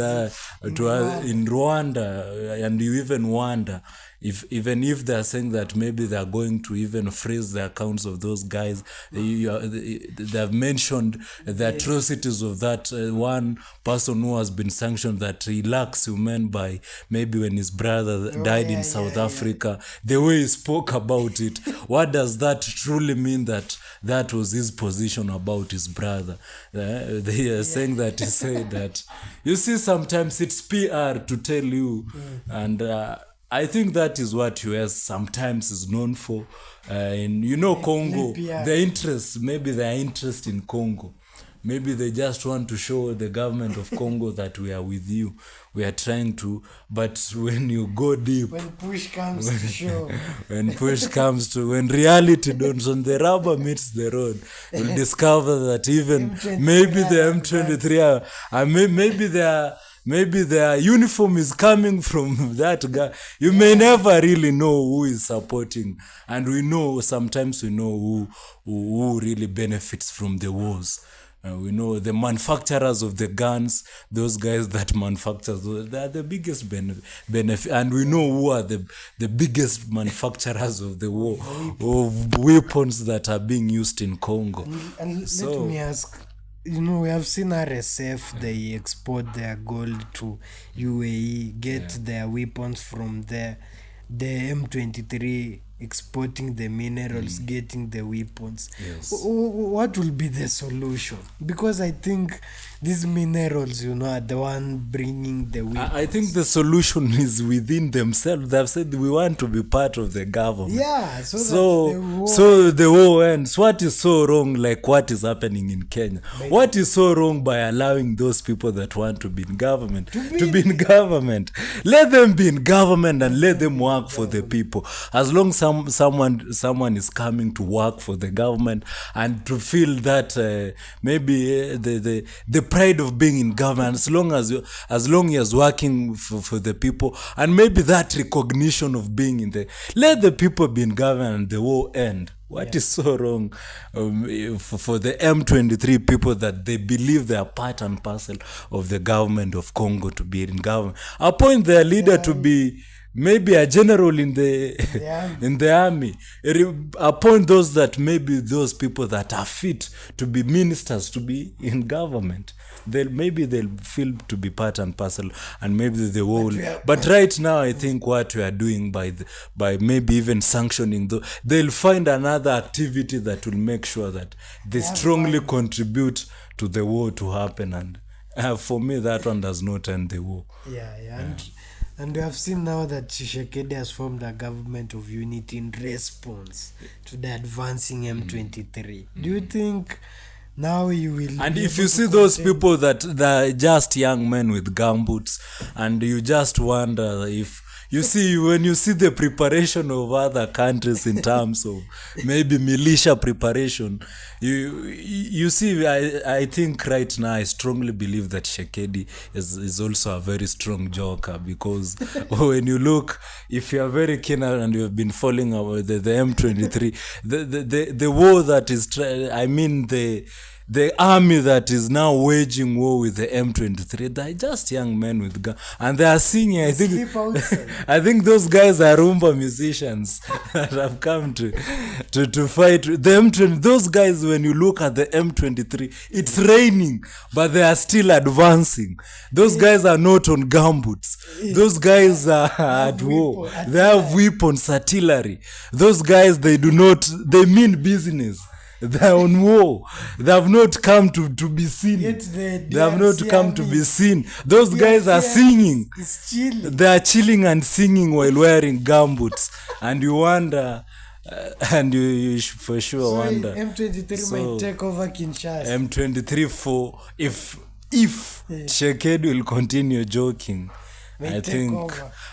in Rwanda. And you even wonder, even if they're saying that maybe they're going to even freeze the accounts of those guys, they've mentioned the atrocities of that one person who has been sanctioned, that he lacks human by maybe when his brother died in South Africa. The way he spoke about it, what does that truly mean? That was his position about his brother. They are saying that he said that. You see, sometimes it's PR to tell you, and I think that is what US sometimes is known for. And Congo, Libya. their interest in Congo. Maybe they just want to show the government of Congo that we are with you. We are trying to, but when you go deep, When push comes to shove. when reality dawns, when the rubber meets the road, you'll discover that even maybe the M23 maybe their uniform is coming from that guy. You may never really know who is supporting, and sometimes we know who really benefits from the wars. We know the manufacturers of the guns, those guys that manufacture, they are the biggest benefit, and we know who are the biggest manufacturers of the war, of weapons that are being used in Congo. And let me ask, we have seen RSF, they export their gold to UAE, get their weapons from there. The M23 exporting the minerals, getting the weapons. Yes. What will be the solution? Because I think these minerals, are the one bringing the weapons. I think the solution is within themselves. They've said we want to be part of the government. Yeah, so the war ends. What is so wrong, like what is happening in Kenya? What is so wrong by allowing those people that want to be in government to be in government? Let them be in government and let them work for the people. As long as someone is coming to work for the government and to feel that maybe the pride of being in government, as long as working for the people, and maybe that recognition of being let the people be in government and the war end. What is so wrong for the M23 people that they believe they are part and parcel of the government of Congo to be in government? Appoint their leader to be maybe a general in the army. Appoint those people that are fit to be ministers, to be in government. They'll feel to be part and parcel, and maybe they will. But right now, I think what we are doing by maybe even sanctioning, they'll find another activity that will make sure that they strongly contribute to the war to happen. And for me, that one does not end the war. And we have seen now that Tshisekedi has formed a government of unity in response to the advancing M23. Do you think now you will... And if you see those people that they're just young men with gumboots, and you just wonder if... when you see the preparation of other countries in terms of maybe militia preparation, you see, I think right now I strongly believe that Tshisekedi is also a very strong joker, because when you look, if you are very keen and you have been following the M23, the war that is, the army that is now waging war with the M23, they're just young men with guns, and they are singing. I think those guys are Rumba musicians that have come to fight the M23. Those guys, when you look at the M23, it's raining, but they are still advancing. Those guys are not on gumboots. Those guys are at war. They have weapons, artillery. Those guys, they mean business. They're on war. They have not come to be seen. They have not come to be seen. Those guys are singing. They are chilling and singing while wearing gumboots. And you wonder, and you for sure wonder. M23 might take over Kinshasa. M23 if Tshisekedi will continue joking.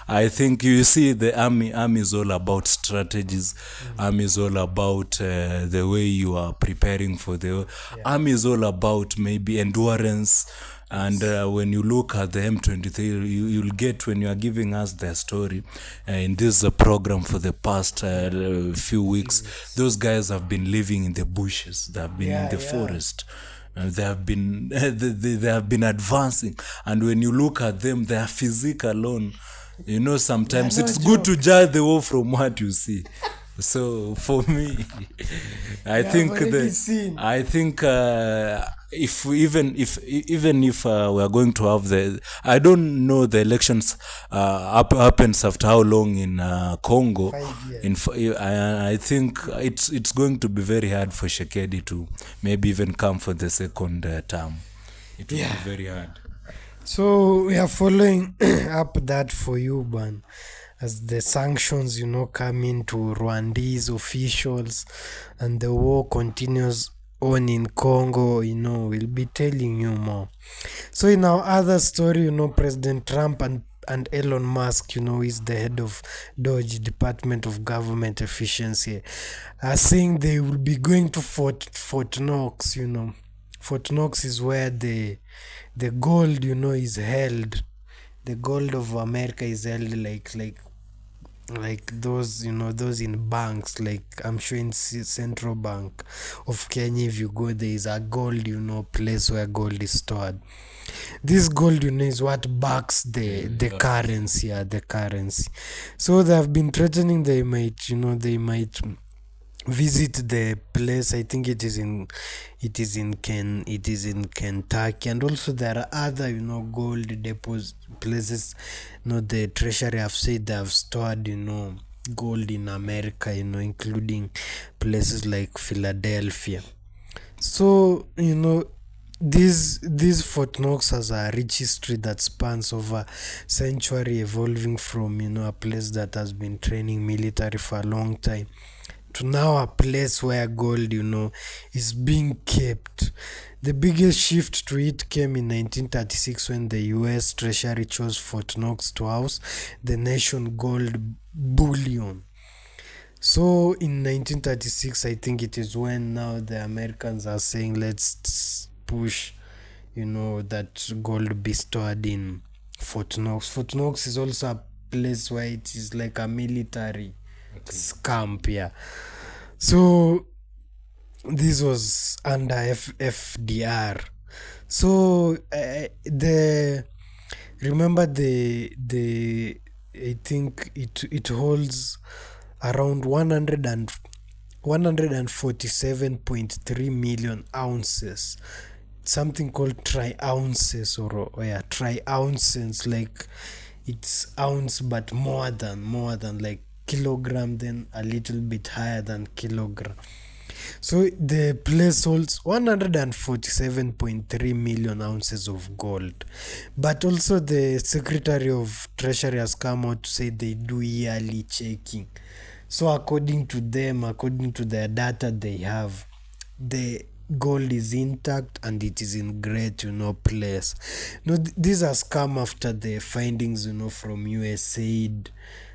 I think you see the army is all about strategies. Army is all about the way you are preparing for the army is all about maybe endurance. And when you look at the M23, you'll get, when you are giving us their story in this program for the past few weeks, those guys have been living in the bushes. They have been in the forest. They have been advancing, and when you look at them, their physique alone, sometimes it's good to judge the war from what you see. So for me, I think if we are going to have I don't know, the elections happens after how long in Congo. 5 years. I think it's going to be very hard for Tshisekedi to maybe even come for the second term. It will be very hard. So we are following up that for you, Ban. as the sanctions, come into Rwandese officials and the war continues on in Congo, we'll be telling you more. So in our other story, President Trump and Elon Musk, is the head of Dodge Department of Government Efficiency, are saying they will be going to Fort Knox. Fort Knox is where the gold, is held. The gold of America is held like those, those in banks. Like I'm sure in Central Bank of Kenya, if you go there is a gold, place where gold is stored. This gold, is what backs the currency, the currency. So they have been threatening they might visit the place. I think it is in Kentucky, and also there are other gold deposit places. The treasury have said they have stored gold in America, including places like Philadelphia. So this Fort Knox has a rich history that spans over century, evolving from a place that has been training military for a long time to now a place where gold is being kept. The biggest shift to it came in 1936 when the US Treasury chose Fort Knox to house the nation gold bullion. So in 1936, I think it is when now the Americans are saying let's push that gold be stored in Fort Knox. Fort Knox is also a place where it is like a military camp. Yeah. So this was under FDR. So remember the I think it holds around 147.3 million ounces, something called tri-ounces or tri-ounces, like it's ounce but more than like kilogram, then a little bit higher than kilogram. So the place holds 147.3 million ounces of gold. But also the Secretary of Treasury has come out to say they do yearly checking. So according to them, according to the data they have, the gold is intact and it is in great place. This has come after the findings from USAID,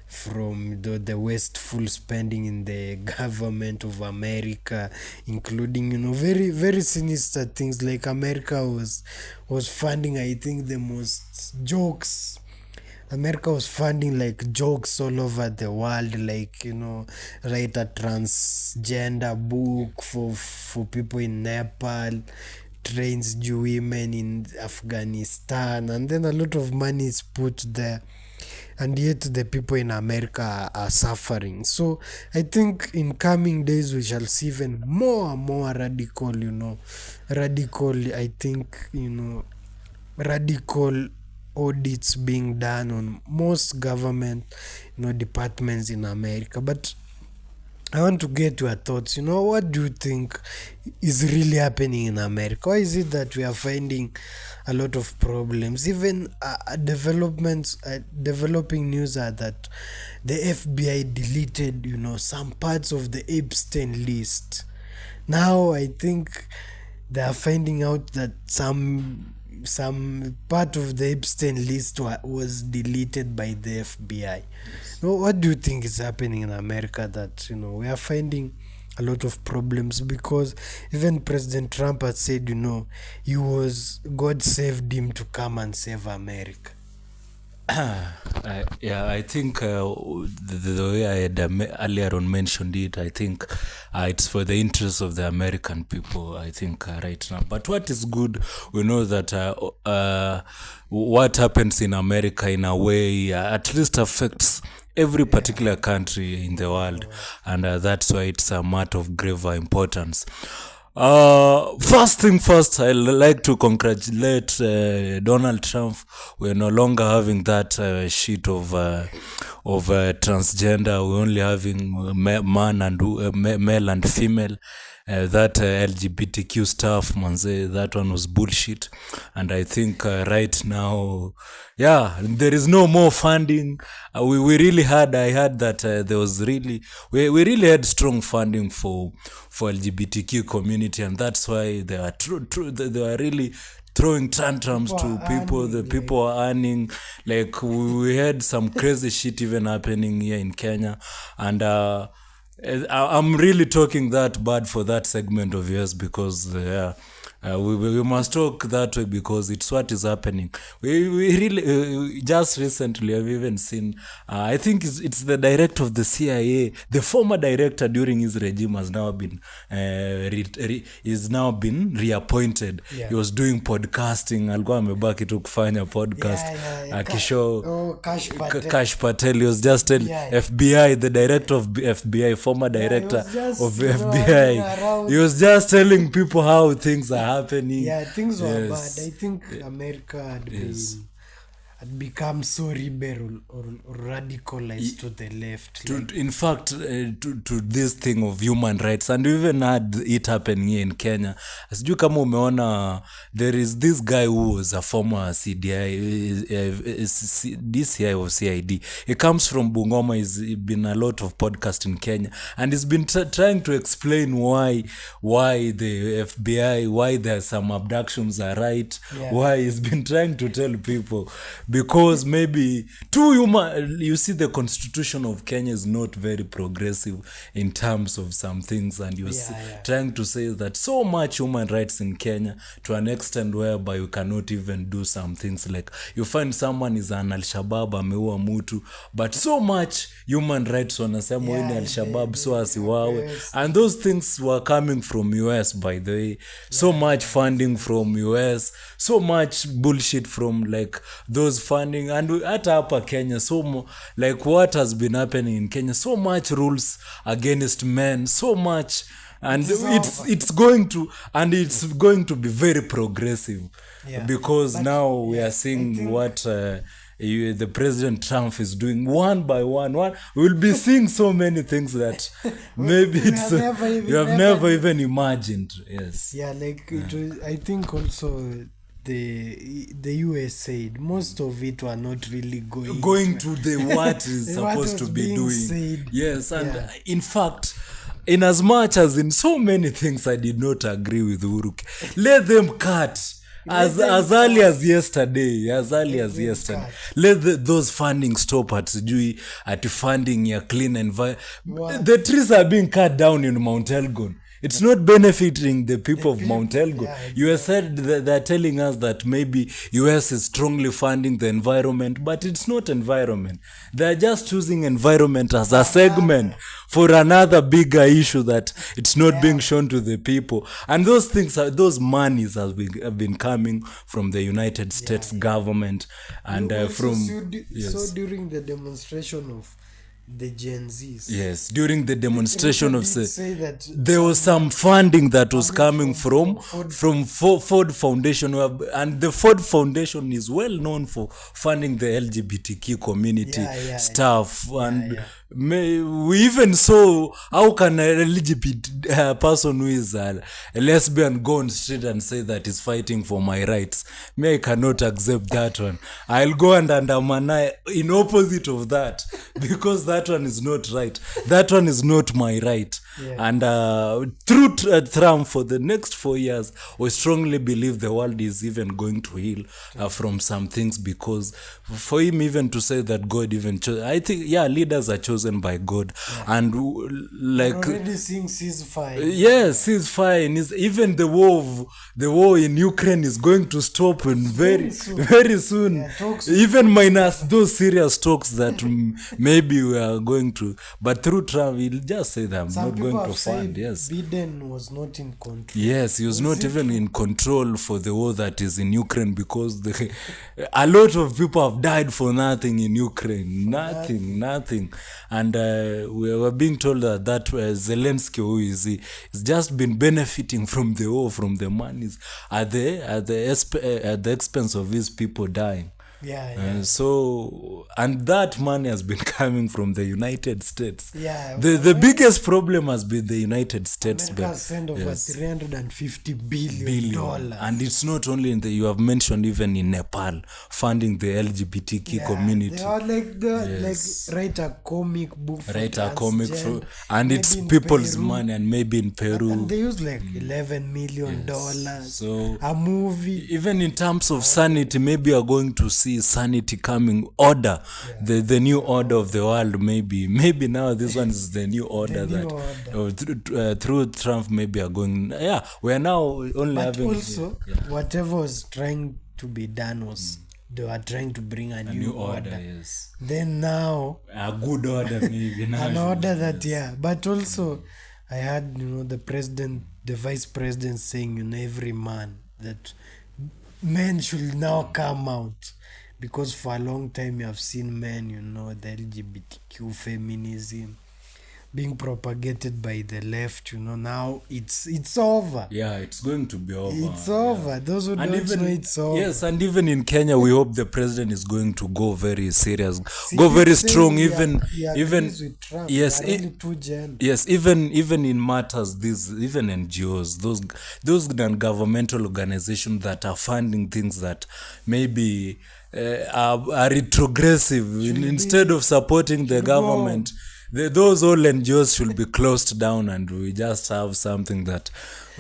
from the wasteful spending in the government of America, including very very sinister things, like America was funding, I think, the most jokes. America was funding like jokes all over the world, like write a transgender book for people in Nepal, trains Jew women in Afghanistan, and then a lot of money is put there, and yet the people in America are suffering. So I think in coming days we shall see even more radical, radical audits being done on most government departments in America. But I want to get your thoughts. What do you think is really happening in America? Why is it that we are finding a lot of problems? Even developing news are that the FBI deleted, some parts of the Epstein list. Now I think they are finding out that some part of the Epstein list was deleted by the FBI. What do you think is happening in America that we are finding a lot of problems? Because even President Trump had said God saved him to come and save America. I think the way I had earlier on mentioned it, I think it's for the interests of the American people, I think, right now. But what is good, we know that what happens in America in a way at least affects every particular country in the world, and that's why it's a matter of grave importance. First thing first, I like to congratulate Donald Trump. We're no longer having that shit of transgender. We're only having male and female. that LGBTQ stuff, manze, that one was bullshit. And I think right now, yeah, there is no more funding. We really had, I heard that there was really, we really had strong funding for LGBTQ community, and that's why they are they are really throwing tantrums to people. The people are earning. Like we had some crazy shit even happening here in Kenya, and I'm really talking that bad for that segment of yours because we must talk that way because it's what is happening. We really just recently have even seen. I think it's the director of the CIA, the former director during his regime has now been is now been reappointed. Yeah. He was doing podcasting. Alikuwa amebaki tu kufanya podcast. Akishow Kash Patel. He was just telling FBI, the director of FBI, former director of FBI. He was just telling people how things are happening. Yeah, things were bad. I think America had become so liberal or radicalized to the left. In fact, to this thing of human rights, and we even had it happen here in Kenya. Sijui kama umeona, there is this guy who was a former CDI, DCI or CID. He comes from Bungoma. He's been a lot of podcast in Kenya, and he's been trying to explain why the FBI, why there are some abductions are right. Why he's been trying to tell people. Because maybe you see, the constitution of Kenya is not very progressive in terms of some things, and you're trying to say that so much human rights in Kenya to an extent whereby you cannot even do some things, like you find someone is an Al-Shabaab ameua mutu, but so much human rights wanasema wewe ni Al-Shabaab so asiwawe, and those things were coming from US, by the way. So much funding from US, so much bullshit from like those funding, and hata hapa Kenya, like what has been happening in Kenya, so much rules against men, so much, and it's going to be very progressive, because now we are seeing what the President Trump is doing one by one. We'll be seeing so many things that maybe you have never even imagined. Yes. Yeah, like I think also the US said most of it were not really going to the what is supposed to be doing. Said. Yes, and in fact, in as much as in so many things I did not agree with Uhuru, let them cut. As early as yesterday. Let those funding stop at funding your clean environment. The trees are being cut down in Mount Elgon. It's not benefiting the people of Mount Elgon. US said that they're telling us that maybe US is strongly funding the environment, but it's not environment. They're just choosing environment as a segment for another bigger issue that it's not being shown to the people. And those things, those monies have been coming from the United States government and So during the demonstration of the Gen Zs. Yes, during the demonstration of there was some funding that was coming from Ford Foundation, and the Ford Foundation is well known for funding the LGBTQ community stuff, and we even saw how can a LGBT person who is a lesbian go on street and say that he's fighting for my rights. I cannot accept that one. I'll go and undermine in opposite of that, because that one is not right. That one is not my right. And through Trump for the next 4 years, we strongly believe the world is even going to heal from some things, because for him even to say that God even chose, I think leaders are chosen by God, and like we're already seeing ceasefire. Ceasefire even the war in Ukraine is going to stop in very soon. Even minus those serious talks that maybe we are going to, but through Trump he'll just say that I'm not going to fund. Biden was not in control. Yes, he was not even in control for the war that is in Ukraine, because a lot of people have died for nothing in Ukraine. Nothing. And we were being told that Zelensky, who is he's just been benefiting from the war, from the monies at the expense of his people dying. So, and that money has been coming from the United States. Yeah, The biggest problem has been the United States. America sent over $350 billion. And it's not only in the, you have mentioned even in Nepal, funding the LGBTQ community. They are like write a comic book for transgender, and it's people's money, and maybe in Peru. And they use like $11 million. So a movie. Even in terms of sanity, maybe you're going to see sanity coming, order, the new order of the world. Maybe now this one is the new order through Trump maybe are going. Yeah, we are now only But having. Also, whatever was trying to be done was they were trying to bring a new order. Yes. Then now A good order maybe now. an order that but also I had the vice president saying every man that men should now come out, because for a long time you have seen men, the LGBTQ feminism being propagated by the left. Now it's over. Yeah, it's going to be over. It's over. Those who don't know it's over. Yes, and even in Kenya, we hope the president is going to go very serious, go very strong. Even with Trump. Yes, really too gentle. yes, even in matters, even NGOs, those non-governmental organizations that are funding things that maybe are retrogressive, instead of supporting the government. Those old NGOs should be closed down, and we just have something that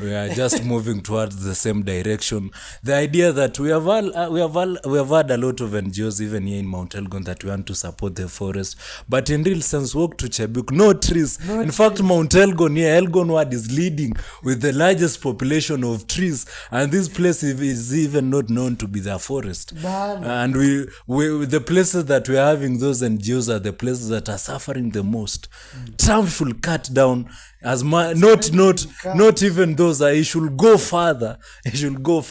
we are just moving towards the same direction. The idea that we have had a lot of NGOs even here in Mount Elgon that we want to support the forest, but in real sense, walk to Chebuk, no trees. In fact, Mount Elgon here, Elgon Ward is leading with the largest population of trees, and this place is even not known to be the forest. And we the places that we are having those NGOs are the places that are suffering the most. Trump should cut down as much, not even those. He should go further. Look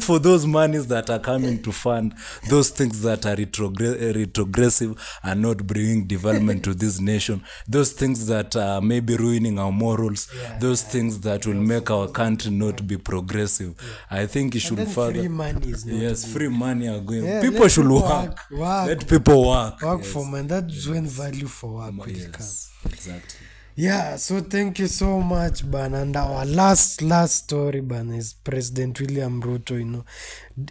for those monies that are coming to fund those things that are retrogressive and not bringing development to this nation. Those things that are maybe ruining our morals. Those things that will make our country not be progressive. I think he should further. Free money is not free money are going. People should work. Let people work. Work for man. That's when value for work will come. Exactly. Yeah, so thank you so much, Ban. And our last story, Ban, is President William Ruto.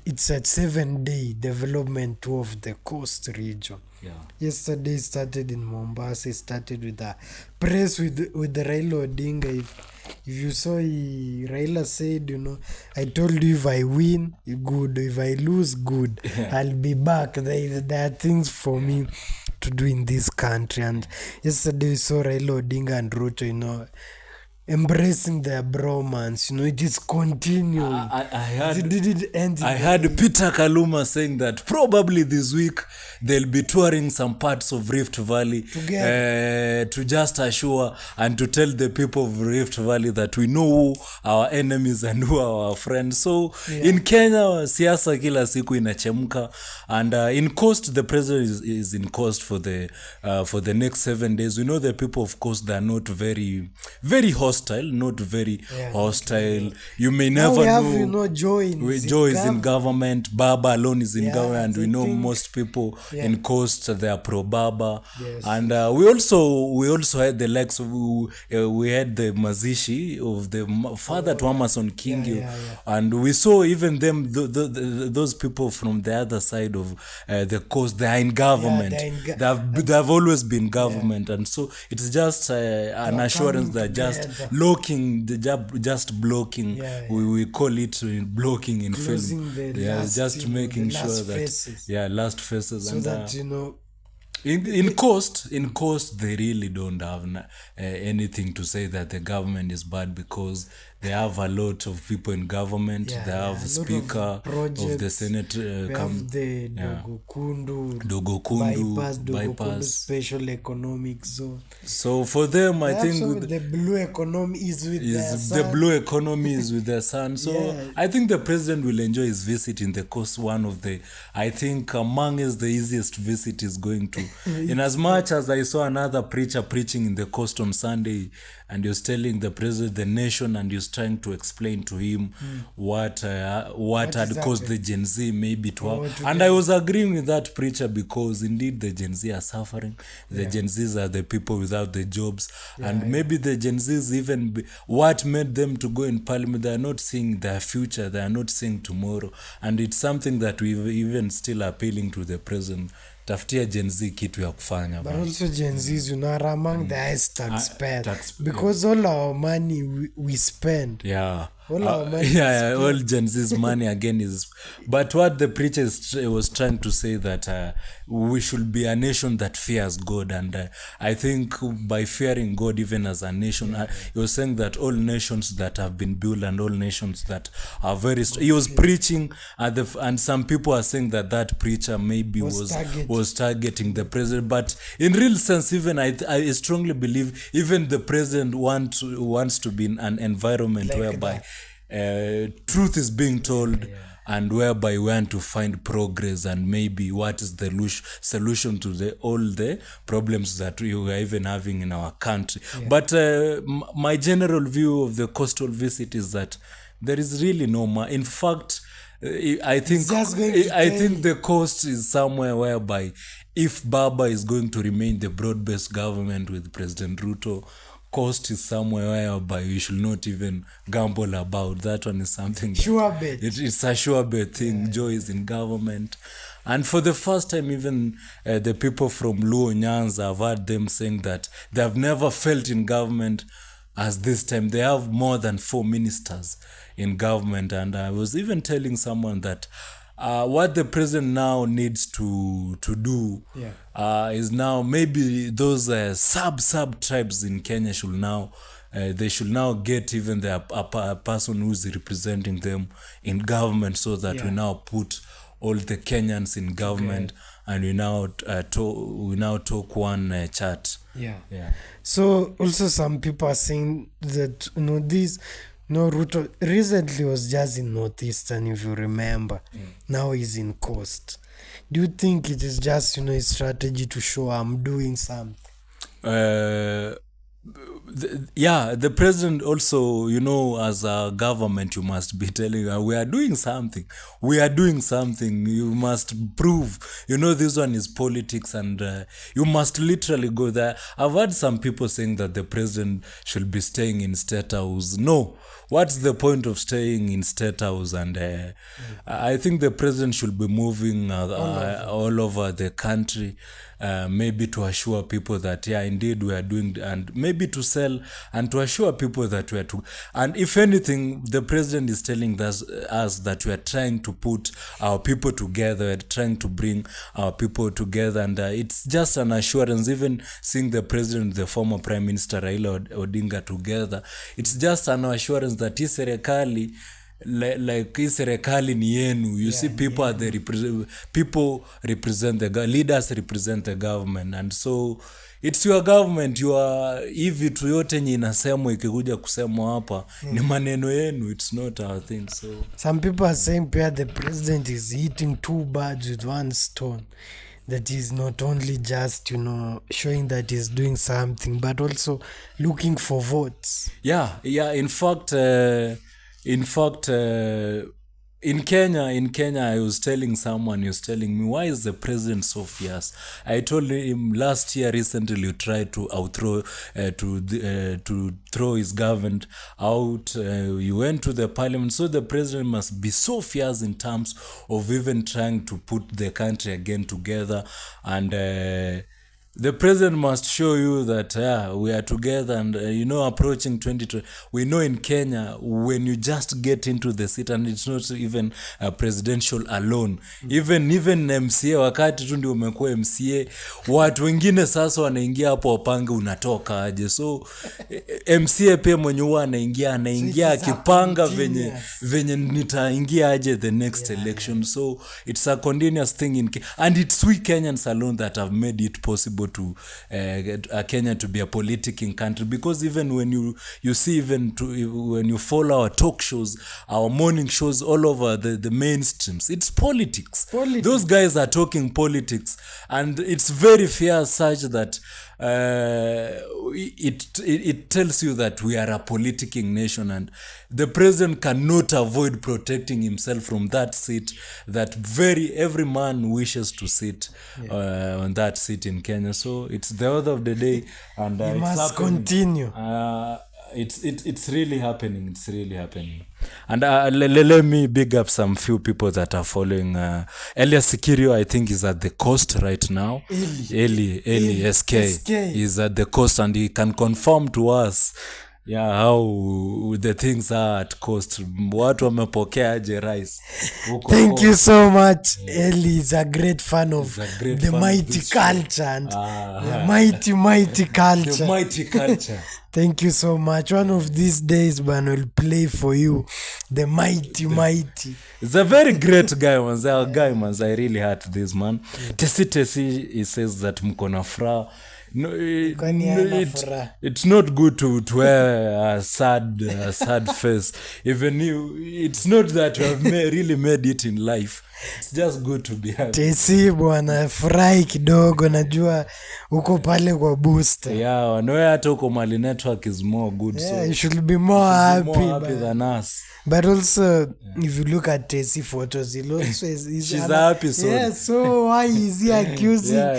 It's a 7-day development tour of the coast region. Yeah. Yesterday started in Mombasa. It started with a press with Raila Odinga. If you saw, Raila said, I told you if I win, good. If I lose, good. I'll be back. There are things for me to do in this country. And yesterday we saw Raila Odinga and Ruto, embracing their bromance. It is continuing. I heard Peter Kaluma saying that probably this week they'll be touring some parts of Rift Valley to just assure and to tell the people of Rift Valley that we know who our enemies and who are our friends. So in Kenya, siasa kila siku inachemka, and in Coast, the president is in Coast for the next 7 days. We know the people of Coast, they are not very, very hostile. Not very hostile. You may never know. Joy is in government. Baba alone is in government, and we know most people in Coast, they are pro Baba. Yes. And we also had the likes of we had the Mazishi of the father to Amason Kingi, and we saw even them those people from the other side of the Coast. They are in government. They have always been government, and so it's just an assurance that just blocking just blocking. We call it blocking in closing film. Last, just making sure that faces. Last faces, so and that in Coast they really don't have anything to say that the government is bad, because they have a lot of people in government. They have speaker of the Senate, have the Dogo Kundu bypass, special economic zone. So for them, I think the blue economy is with their son. The blue economy is with their son. So I think the president will enjoy his visit in the Coast. One of the, I think among us, the easiest visit is going to. In as much as I saw another preacher preaching in the Coast on Sunday, and he was telling the president, the nation, and he was trying to explain to him what had caused the Gen Z maybe to have. And I was agreeing with that preacher, because indeed the Gen Z are suffering. The Gen Zs are the people without the jobs, and maybe the Gen Zs even what made them to go in parliament, they are not seeing their future, they are not seeing tomorrow, and it's something that we even still appealing to the president. Tafutia Gen Z kitu ya kufanya. But also Gen Zs, are among the highest taxpayers, because all our money we spend. All our money all Gen Z's money again is. But what the preacher was trying to say, that we should be a nation that fears God, and I think by fearing God, even as a nation, he was saying that all nations that have been built and all nations that are very he was preaching and some people are saying that preacher maybe was targeting the president, but in real sense, even I strongly believe even the president wants to be in an environment like whereby truth is being told, and whereby we want to find progress, and maybe what is the solution to all the problems that we are even having in our country. But my general view of the coastal visit is that there is really no in fact, I think the coast is somewhere whereby if Baba is going to remain the broad-based government with President Ruto, cost is somewhere whereby we should not even gamble about. That one is something sure bet. It's a sure bet thing. Joy is in government. And for the first time, even the people from Luo Nyanza, I've heard them saying that they have never felt in government as this time. They have more than 4 ministers in government. And I was even telling someone that what the president now needs to do is now maybe those sub tribes in Kenya should now they should now get even a person who's representing them in government, so that we now put all the Kenyans in government, and we now talk one chat. So also some people are saying that Ruto recently was just in Northeastern, if you remember. Now he's in Coast. Do you think it is just, a strategy to show I'm doing something? The president also, as a government, you must be telling we are doing something. You must prove. This one is politics, and you must literally go there. I've heard some people saying that the president should be staying in State House. No. What's the point of staying in State House? And I think the president should be moving all over the country, maybe to assure people that, indeed we are doing, and maybe to sell and to assure people that we are to. And if anything, the president is telling us that we are trying to put our people together, we are trying to bring our people together, and it's just an assurance. Even seeing the president, the former Prime Minister Raila Odinga together, it's just an assurance that hii serikali hii serikali ni yenu. You see, people are people represent leaders represent the government, and so it's your government. You are hivi tu yote yenye inasemwa ikikuja kusemwa hapa ni maneno yenu, it's not our thing. So some people are saying the president is hitting 2 birds with 1 stone. That is not only just, showing that he's doing something, but also looking for votes. In Kenya, I was telling someone, he was telling me, why is the president so fierce? I told him last year, recently, tried to throw his government out. He went to the parliament. So the president must be so fierce in terms of even trying to put the country again together. And the president must show you that we are together, and approaching 2020. We know in Kenya, when you just get into the seat, and it's not even a presidential alone, even MCA, wakati tu ndio umekuwa MCA, watu wengine sasa wanaingia hapo wapange unatoka aje. So MCA pia mwenye huwa anaingia akipanga venye nitaingia aje the next election. So it's a continuous thing and it's we Kenyans alone that have made it possible possible to get Kenya to be a politicking country, because even when you see, when you follow our talk shows, our morning shows all over the mainstreams, it's politics. Those guys are talking politics, and it's very fair such that it tells you that we are a politicking nation, and the president cannot avoid protecting himself from that seat that every man wishes to sit on that seat in Kenya. So it's the order of the day, and it must it's happening. continue. It's really happening. It's really happening. And let me big up some few people that are following. Elias Sikirio, I think, is at the coast right now. Eli SK is at the coast, and he can confirm to us how the things are at coast. Watu wamepokea aje rice. Thank you so much. Eli is a great fan of the mighty culture and the mighty culture. The mighty culture. Thank you so much. One of these days, man, will play for you the mighty. It's a very great guy, manze. I really hurt this man. Tesi, he says that mko na furaha. No, it's not good to wear a sad face. Even it's not that you have really made it in life. It's just good to be happy. Tesi bwana, furahi kidogo, najua uko pale kwa booster. Yeah, wanawe hata uko mali network is more good. Yeah, so you should be more happy than us. But also, if you look at Tesi photos, she's a happy soul. Yeah, so why is he accusing?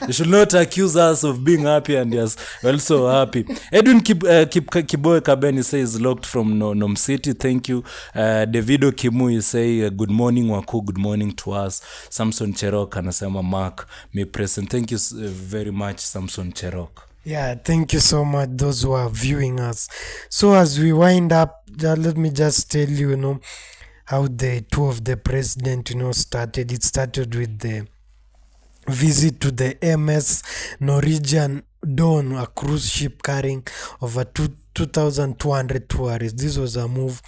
You should not accuse us of being happy and yes, also happy. Edwin Kiboe Kabeni says locked from Nom City. Thank you. Davido Kimu say good morning Waku, good morning to us. Samson Cherok anasema Mark me present. Thank you very much, Samson Cherok. Yeah, thank you so much, those who are viewing us. So as we wind up, let me just tell you, how the tour of the president, started. It started with the visit to the MS Norwegian Dawn, a cruise ship carrying over 2,200 tourists. This was a move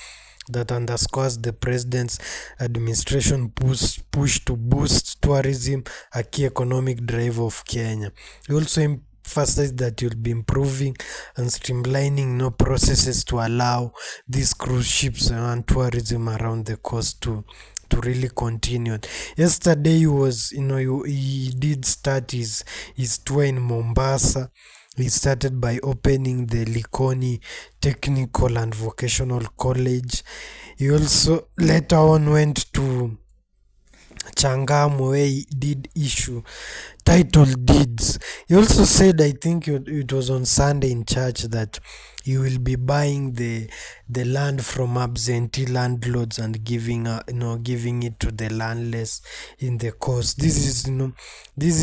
that underscores the president's administration push to boost tourism, a key economic driver of Kenya. He also emphasized that you'll be improving and streamlining processes to allow these cruise ships and tourism around the coast to really continue. Yesterday he did start his tour in Mombasa. He started by opening the Likoni Technical and Vocational College. He also later on went to Changamwe, where he did issue title deeds. He also said, I think it was on Sunday in church, that he will be buying the land from absentee landlords and giving it to the landless in the coast. This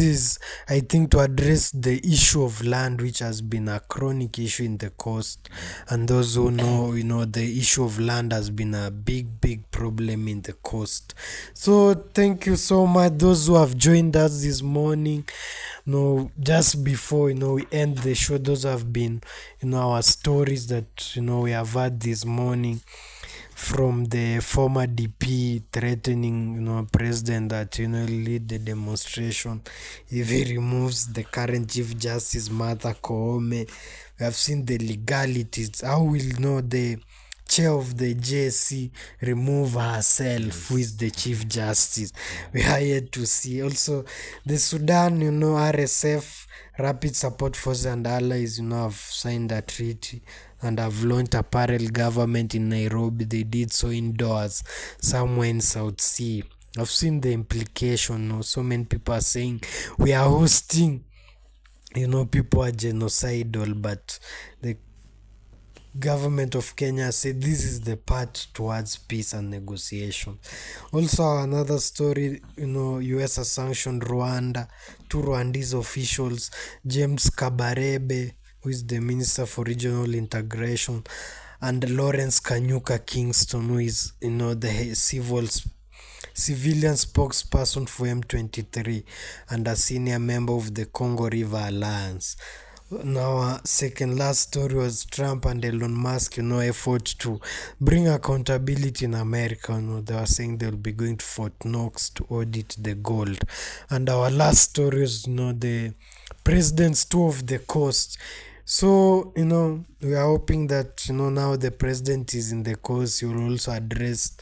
is I think to address the issue of land, which has been a chronic issue in the coast, and those who know the issue of land has been a big problem in the coast. So thank you so much, those who have joined us this morning. Just before we end the show, those have been our stories that we have had this morning, from the former DP threatening president that lead the demonstration if he removes the current Chief Justice Martha Koome. We have seen the legalities. How will the chair of the JSC remove herself, who is the Chief Justice? We are yet to see. Also, the Sudan, RSF, Rapid Support Forces and allies, have signed a treaty and have launched a parallel government in Nairobi. They did so indoors, somewhere in South Sea. I've seen the implication. So many people are saying we are hosting, people are genocidal, but the government of Kenya said this is the path towards peace and negotiation. Also, another story, US has sanctioned Rwanda. Two Rwandese officials, James Kabarebe, who is the Minister for Regional Integration, and Lawrence Kanyuka Kingston, who is the civilian spokesperson for M23 and a senior member of the Congo River Alliance. Our second last story was Trump and Elon Musk, effort to bring accountability in America. They were saying they'll be going to Fort Knox to audit the gold. And our last story was, the president's tour of the coast. So, we are hoping that, now the president is in the coast, he will also address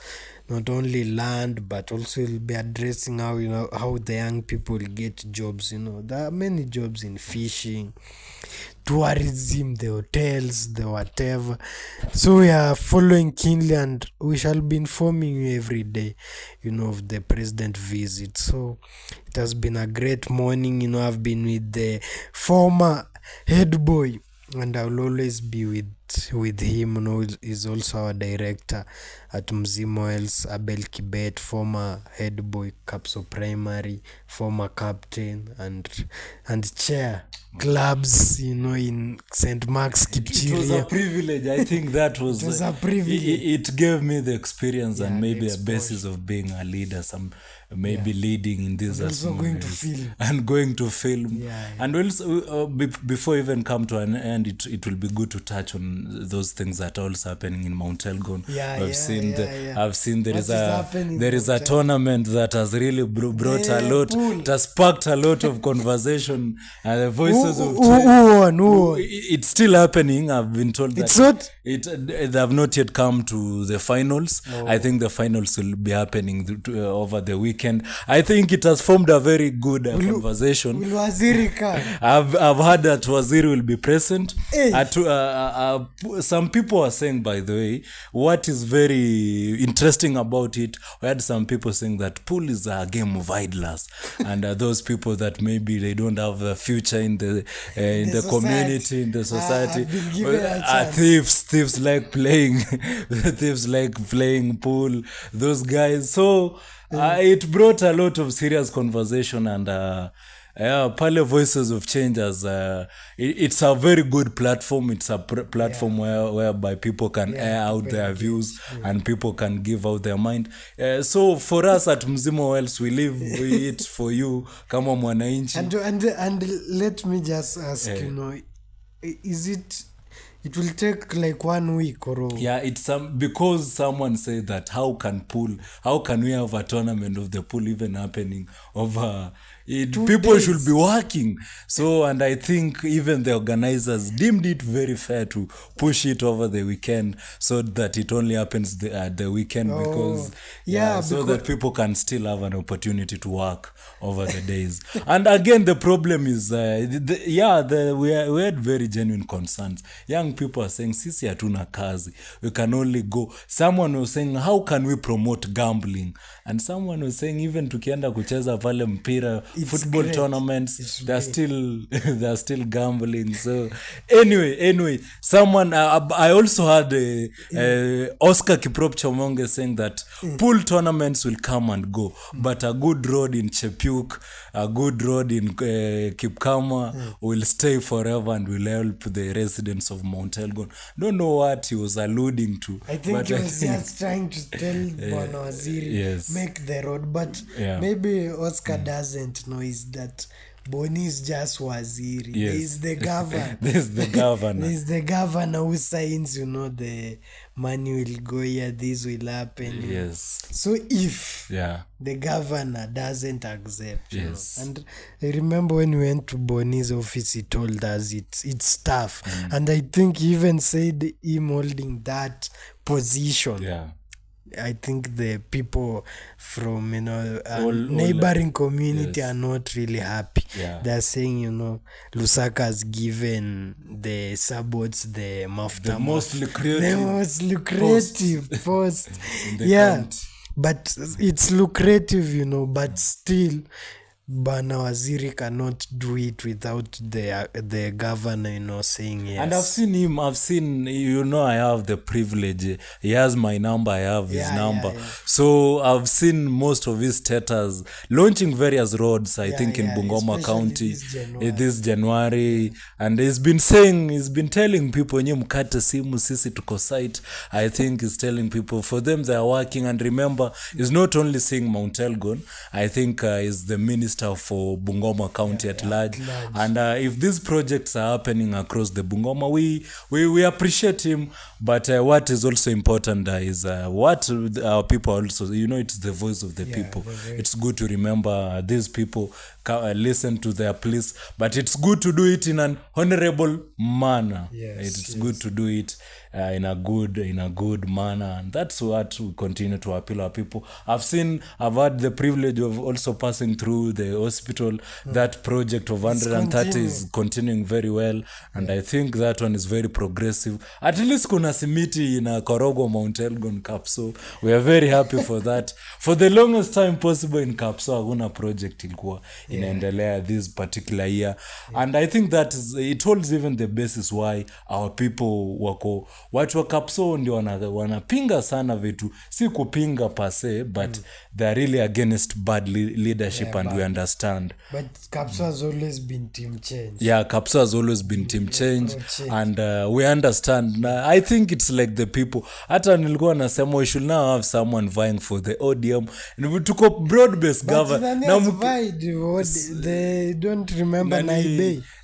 not only land, but also he'll be addressing how the young people get jobs. There are many jobs in fishing, tourism, the hotels, the whatever. So we are following keenly, and we shall be informing you every day, of the president visit. So it has been a great morning. I've been with the former head boy, and I'll always be with him. He's also our director at Mzima Wells, Abel Kibet, former head boy, Capso Primary, former captain and chair clubs, in St. Mark's, Kipchiria. It was a privilege. I think that was, it was a privilege. It gave me the experience and maybe a basis of being a leader, leading in this, and also going to film. And going to film. And also, before even come to an end, it will be good to touch on those things that are also happening in Mount Elgon. I've seen there is a tournament that has really brought a lot. It has sparked a lot of conversation. The voices of it's still happening. I've been told that they have not yet come to the finals. I think the finals will be happening over the weekend. I think it has formed a very good conversation. Will Waziri come? I've heard that Waziri will be present. Some people are saying, by the way, what is very interesting about it, we had some people saying that pool is a game of idlers, and those people that maybe they don't have a future in the community, in the society. Thieves like playing thieves like playing pool, those guys. So it brought a lot of serious conversation, and Pale Voices of Change it's a very good platform. It's a platform whereby people can air out their views and people can give out their mind. So for us at Mzima Wells, we leave it for you kama mwananchi. And let me just ask, is it will take like 1 week or? It's because someone said that how can we have a tournament of the pool even happening over people days. Should be working. So, and I think even the organizers deemed it very fair to push it over the weekend so that it only happens at the weekend, because that people can still have an opportunity to work over the days. And again, the problem is we had very genuine concerns. Young people are saying sisi hatuna kazi, we can only go. Someone was saying how can we promote gambling, and someone was saying even tukienda kucheza pale mpira, football tournaments, they're still gambling. So anyway, someone I also had Oscar Kiprop Chomonge saying that pool tournaments will come and go, but a good road in Chepuk, a good road in Kipkama will stay forever and will help the residents of Mount Elgon. Don't know what he was alluding to. I think he was just trying to tell Bwana Waziri make the road, but maybe Oscar doesn't know is that Boni is just Waziri. There is the governor. There's the governor who signs, the money will go here, this will happen. Yes. So if the governor doesn't accept, and I remember when we went to Boni's office, he told us it's tough. And I think he even said him holding that position. I think the people from neighboring community are not really happy. They're saying Lusaka has given the suburbs the most lucrative post. But it's lucrative, but still Bwana Waziri cannot do it without the governor, saying yes. And I've seen him, I have the privilege. He has my number, I have his number. So I've seen most of his status launching various roads, I think in Bungoma County this January. And he's been telling people, mkate simu sisi tuko site. I think he's telling people, for them they are working. And remember, he's not only seeing Mount Elgon, I think he's the minister better for Bungoma County at large. And if these projects are happening across the Bungoma, we appreciate him. But what is also important is what our people also, it's the voice of the people. It's good to remember these people, listen to their pleas, but it's good to do it in an honorable manner. It's good to do it in a good manner, and that's what we continue to appeal our people. I've had the privilege of also passing through the hospital. That project of 130 is continuing very well, and I think that one is very progressive. At least kuna simiti in a Korogo Mount Elgon Kapso. We are very happy for that. For the longest time possible in Kapso hakuna project ilikuwa inaendelea this particular year, and I think that it holds even the basis why our people watu wa Kapso ndio wanapinga sana vitu, si kupinga per se, but they're really against bad leadership, and we understand. But Kapso has always been team change. Kapso has always been team change, and we understand. I think it's like the people. Hata nilikuwa nasema we should now have someone vying for the ODM. And tuko broad-based government. They don't remember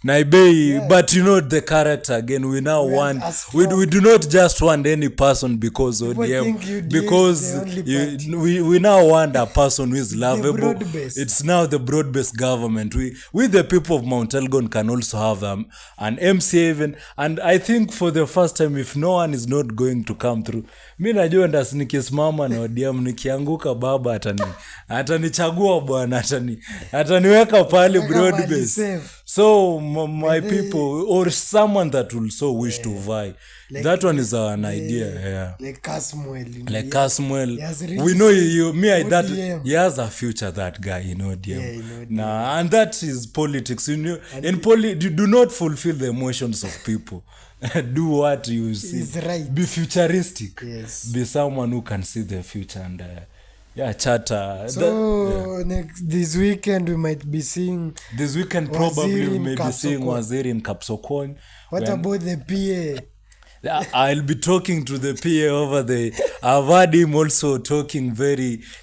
Naibei, but the character again. We now want. We do not just want any person because ODM. Because we now want a person who is lovable. It's now the broad-based government. We the people of Mount Elgon can also have an MCA even. And I think for the first time, if no one is not going to come through, mi najua ndas nikisimama na ODM nikianguka baba atanichagua bwana, ataniweka pale broad-based. So my people or someone that will so wish to vie, that one is an idea. Like Kasmuel. We know he has a future, that guy in ODM. And that is politics. You do not fulfill the emotions of people. Do what you see. Right. Be futuristic. Yes. Be someone who can see the future and chatter. So this weekend we might be seeing. This weekend probably we may be seeing Waziri in Kapsokon. What about the PA? I'll be talking to the PA over there. I've heard him also talking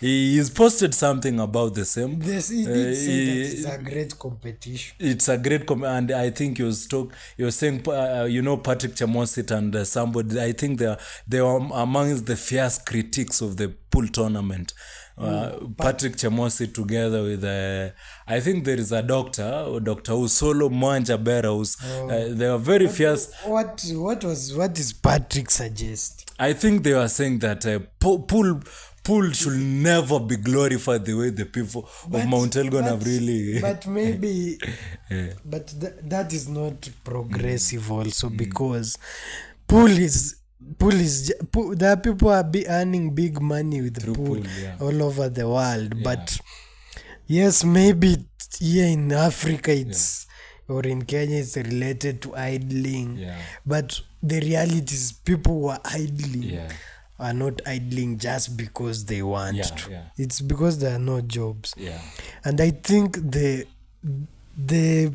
he's posted something about the same. Yes, he did say that it's a great competition. It's a great and I think he was saying, Patrick Chamosit and somebody, I think they were amongst the fierce critics of the pool tournament. Patrick Chamosi together with I think there is a Dr. Usolo Mwanja Bera they were very fierce. What is Patrick suggest? I think they were saying that pool should never be glorified the way the people of Mount Elgon have really. But maybe, but that is not progressive also, because there are people are earning big money with the pool all over the world. But yes, maybe here in Africa it's or in Kenya it's related to idling. But the reality is people who are idling are not idling just because they want to. It's because there are no jobs. And I think the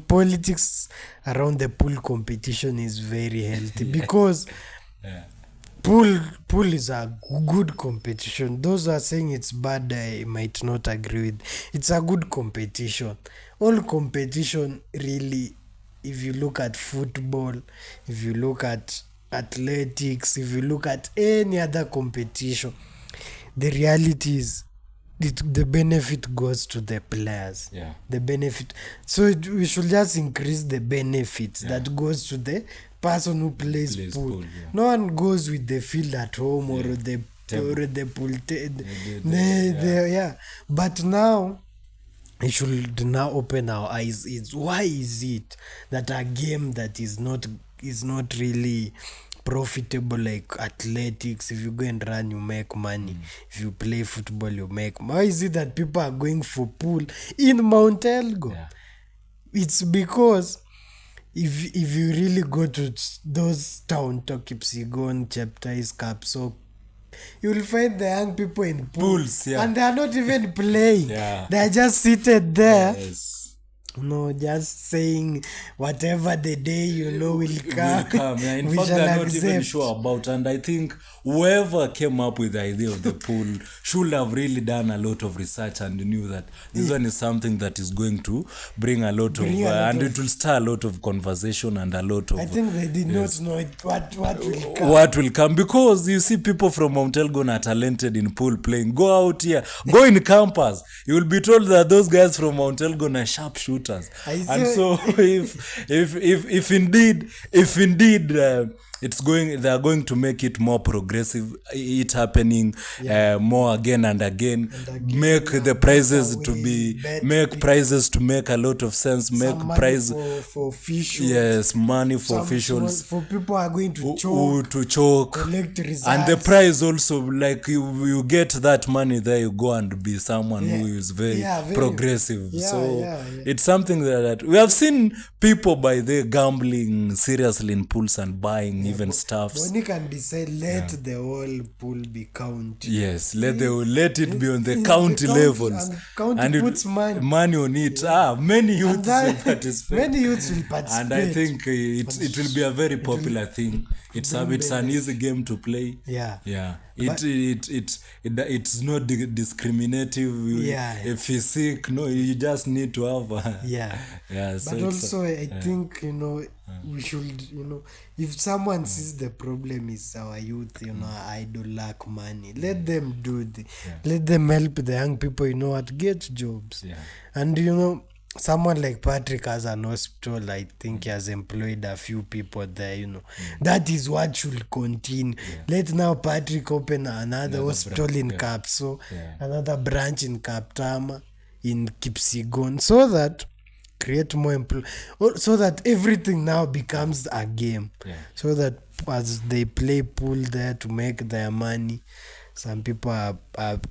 politics around the pool competition is very healthy because pool is a good competition. Those who are saying it's bad, I might not agree with. It's a good competition. All competition really, if you look at football, if you look at athletics, if you look at any other competition, the reality is the benefit goes to the players. The benefit. So we should just increase the benefits that goes to the person who plays pool. No one goes with the field at home or the pool. But now we should now open our eyes. Why is it that a game that is not really profitable like athletics, if you go and run you make money, if you play football you make money? Why is it that people are going for pool in Mount Elgon? It's because if you really go to those town, Kipsigon, Cheptais, Kapso, you will find the young people in pools and they are not even playing. They are just seated there No, just saying whatever the day will will come, come. Yeah, in we fact, shall they're not even accept. sure about. And I think whoever came up with the idea of the pool should have really done a lot of research and knew that this one is something that is going to bring a lot Bring of, a lot and of- it will start a lot of conversation and a lot of. I think they did yes. not know what will come. What will come, because you see people from Mount Elgon are talented in pool playing. Go out here, go in campus, you will be told that those guys from Mount Elgon are sharpshooters. And so if indeed they are going to make it more progressive, it happening more again and again, again, make the prizes better to way, be better make prizes to make a lot of sense, make Some money prize for officials. yes, money for Some officials for people are going to who choke, to choke, collect results. and the prize also, like you get that money there, you go and be someone who is very progressive. It's something that we have seen people by the gambling seriously in pools and buying even stuffs. Bonnie can decide, let the whole pool be counted. Yes, let it be on the county levels, and county puts money on it. Many youths will participate. Many youths will participate. And I think it will be a very popular thing. It's an easy game to play. Yeah. It's not discriminative. If you're sick, no, you just need to have so but also I think we should if someone sees the problem is our youth, idle lack money, let them do let them help the young people, what, get jobs. And someone like Patrick has an hospital. I think he has employed a few people there. That is what should continue. Let now Patrick open another hospital in Kapso, another branch in Kaptama, in Kipsigon, so that create more so that everything now becomes a game. So that as they play pool there to make their money, some people are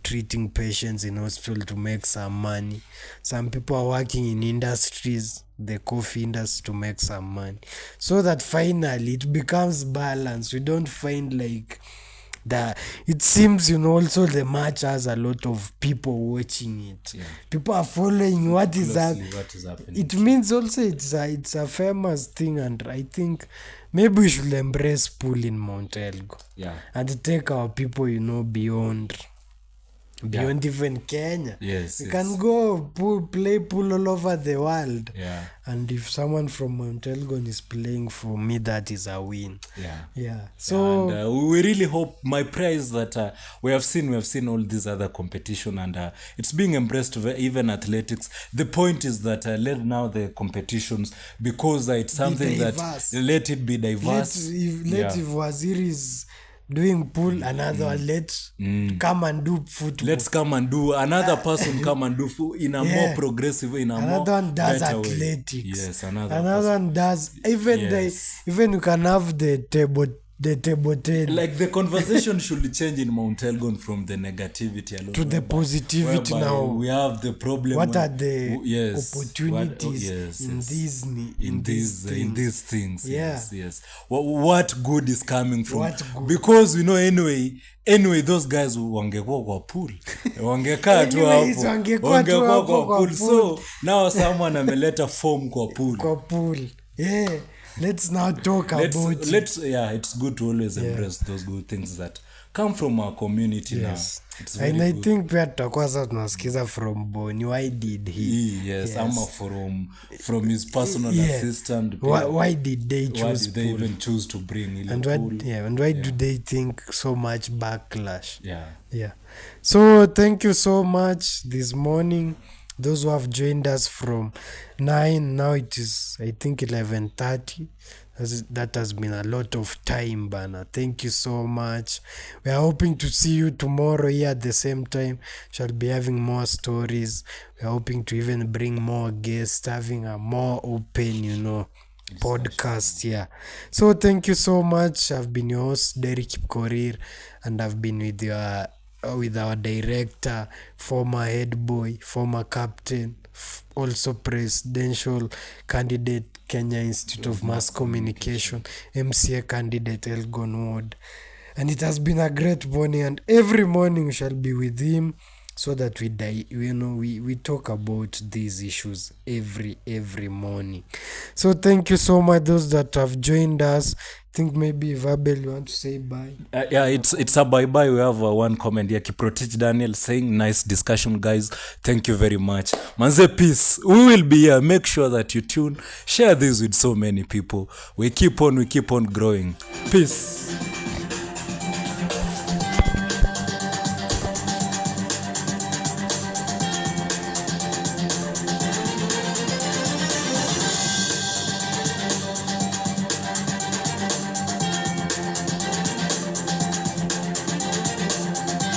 treating patients in hospital to make some money. Some people are working in industries, the coffee industry, to make some money. So that finally it becomes balanced. We don't find like that. It seems also the match has a lot of people watching it. People are following what is happening. It means also it's a famous thing, and I think maybe we should embrace pool in Mount Elgon and take our people beyond even Kenya. We can go play pool all over the world. And if someone from Mount Elgon is playing, for me, that is a win. So and we really hope. My prayer is that we have seen all these other competition, and it's being embraced, even athletics. The point is that let now the competitions, because it's something that let it be diverse. Let if Waziri is doing pool, another one, let's come and do football. Let's come and do another person come and do in a more progressive, in a another more one does better athletics. Way. Yes, another one does even even you can have the table tennis. Like the conversation should change in Mount Elgon from the negativity alone to the positivity. Now we have the problem. What are the opportunities in these things? Yes. What good is coming from? Because anyway those guys wangekuwa kwa pool, wangekaa tu hapo, wangekuwa kwa pool. So now someone ameleta form kwa pool. Let's now talk about it. It's good to always embrace those good things that come from our community now. And I think pia tutakuwa sasa tunasikiza from Boni, why did he? Ama from his personal assistant. Why did they choose Why did they even choose to bring pool? And why do they think so much backlash? Yeah. So thank you so much this morning. Those who have joined us from 9, now it is, I think, 11:30. That has been a lot of time, Bana. Thank you so much. We are hoping to see you tomorrow here at the same time. Shall be having more stories. We are hoping to even bring more guests, having a more open, podcast. So thank you so much. I've been your host, Derek Korir, and I've been with our director, former head boy, former captain, also presidential candidate, Kenya Institute of Mass Communication, MCA candidate, Elgon Ward. And it has been a great morning, and every morning we shall be with him so that we talk about these issues every morning. So thank you so much those that have joined us. I think maybe Verbal, you want to say bye? Yeah, it's a bye bye. We have one comment here, Kiprotich Daniel, saying nice discussion, guys. Thank you very much, manze. Peace. We will be here. Make sure that you tune, share this with so many people. We keep on growing. Peace.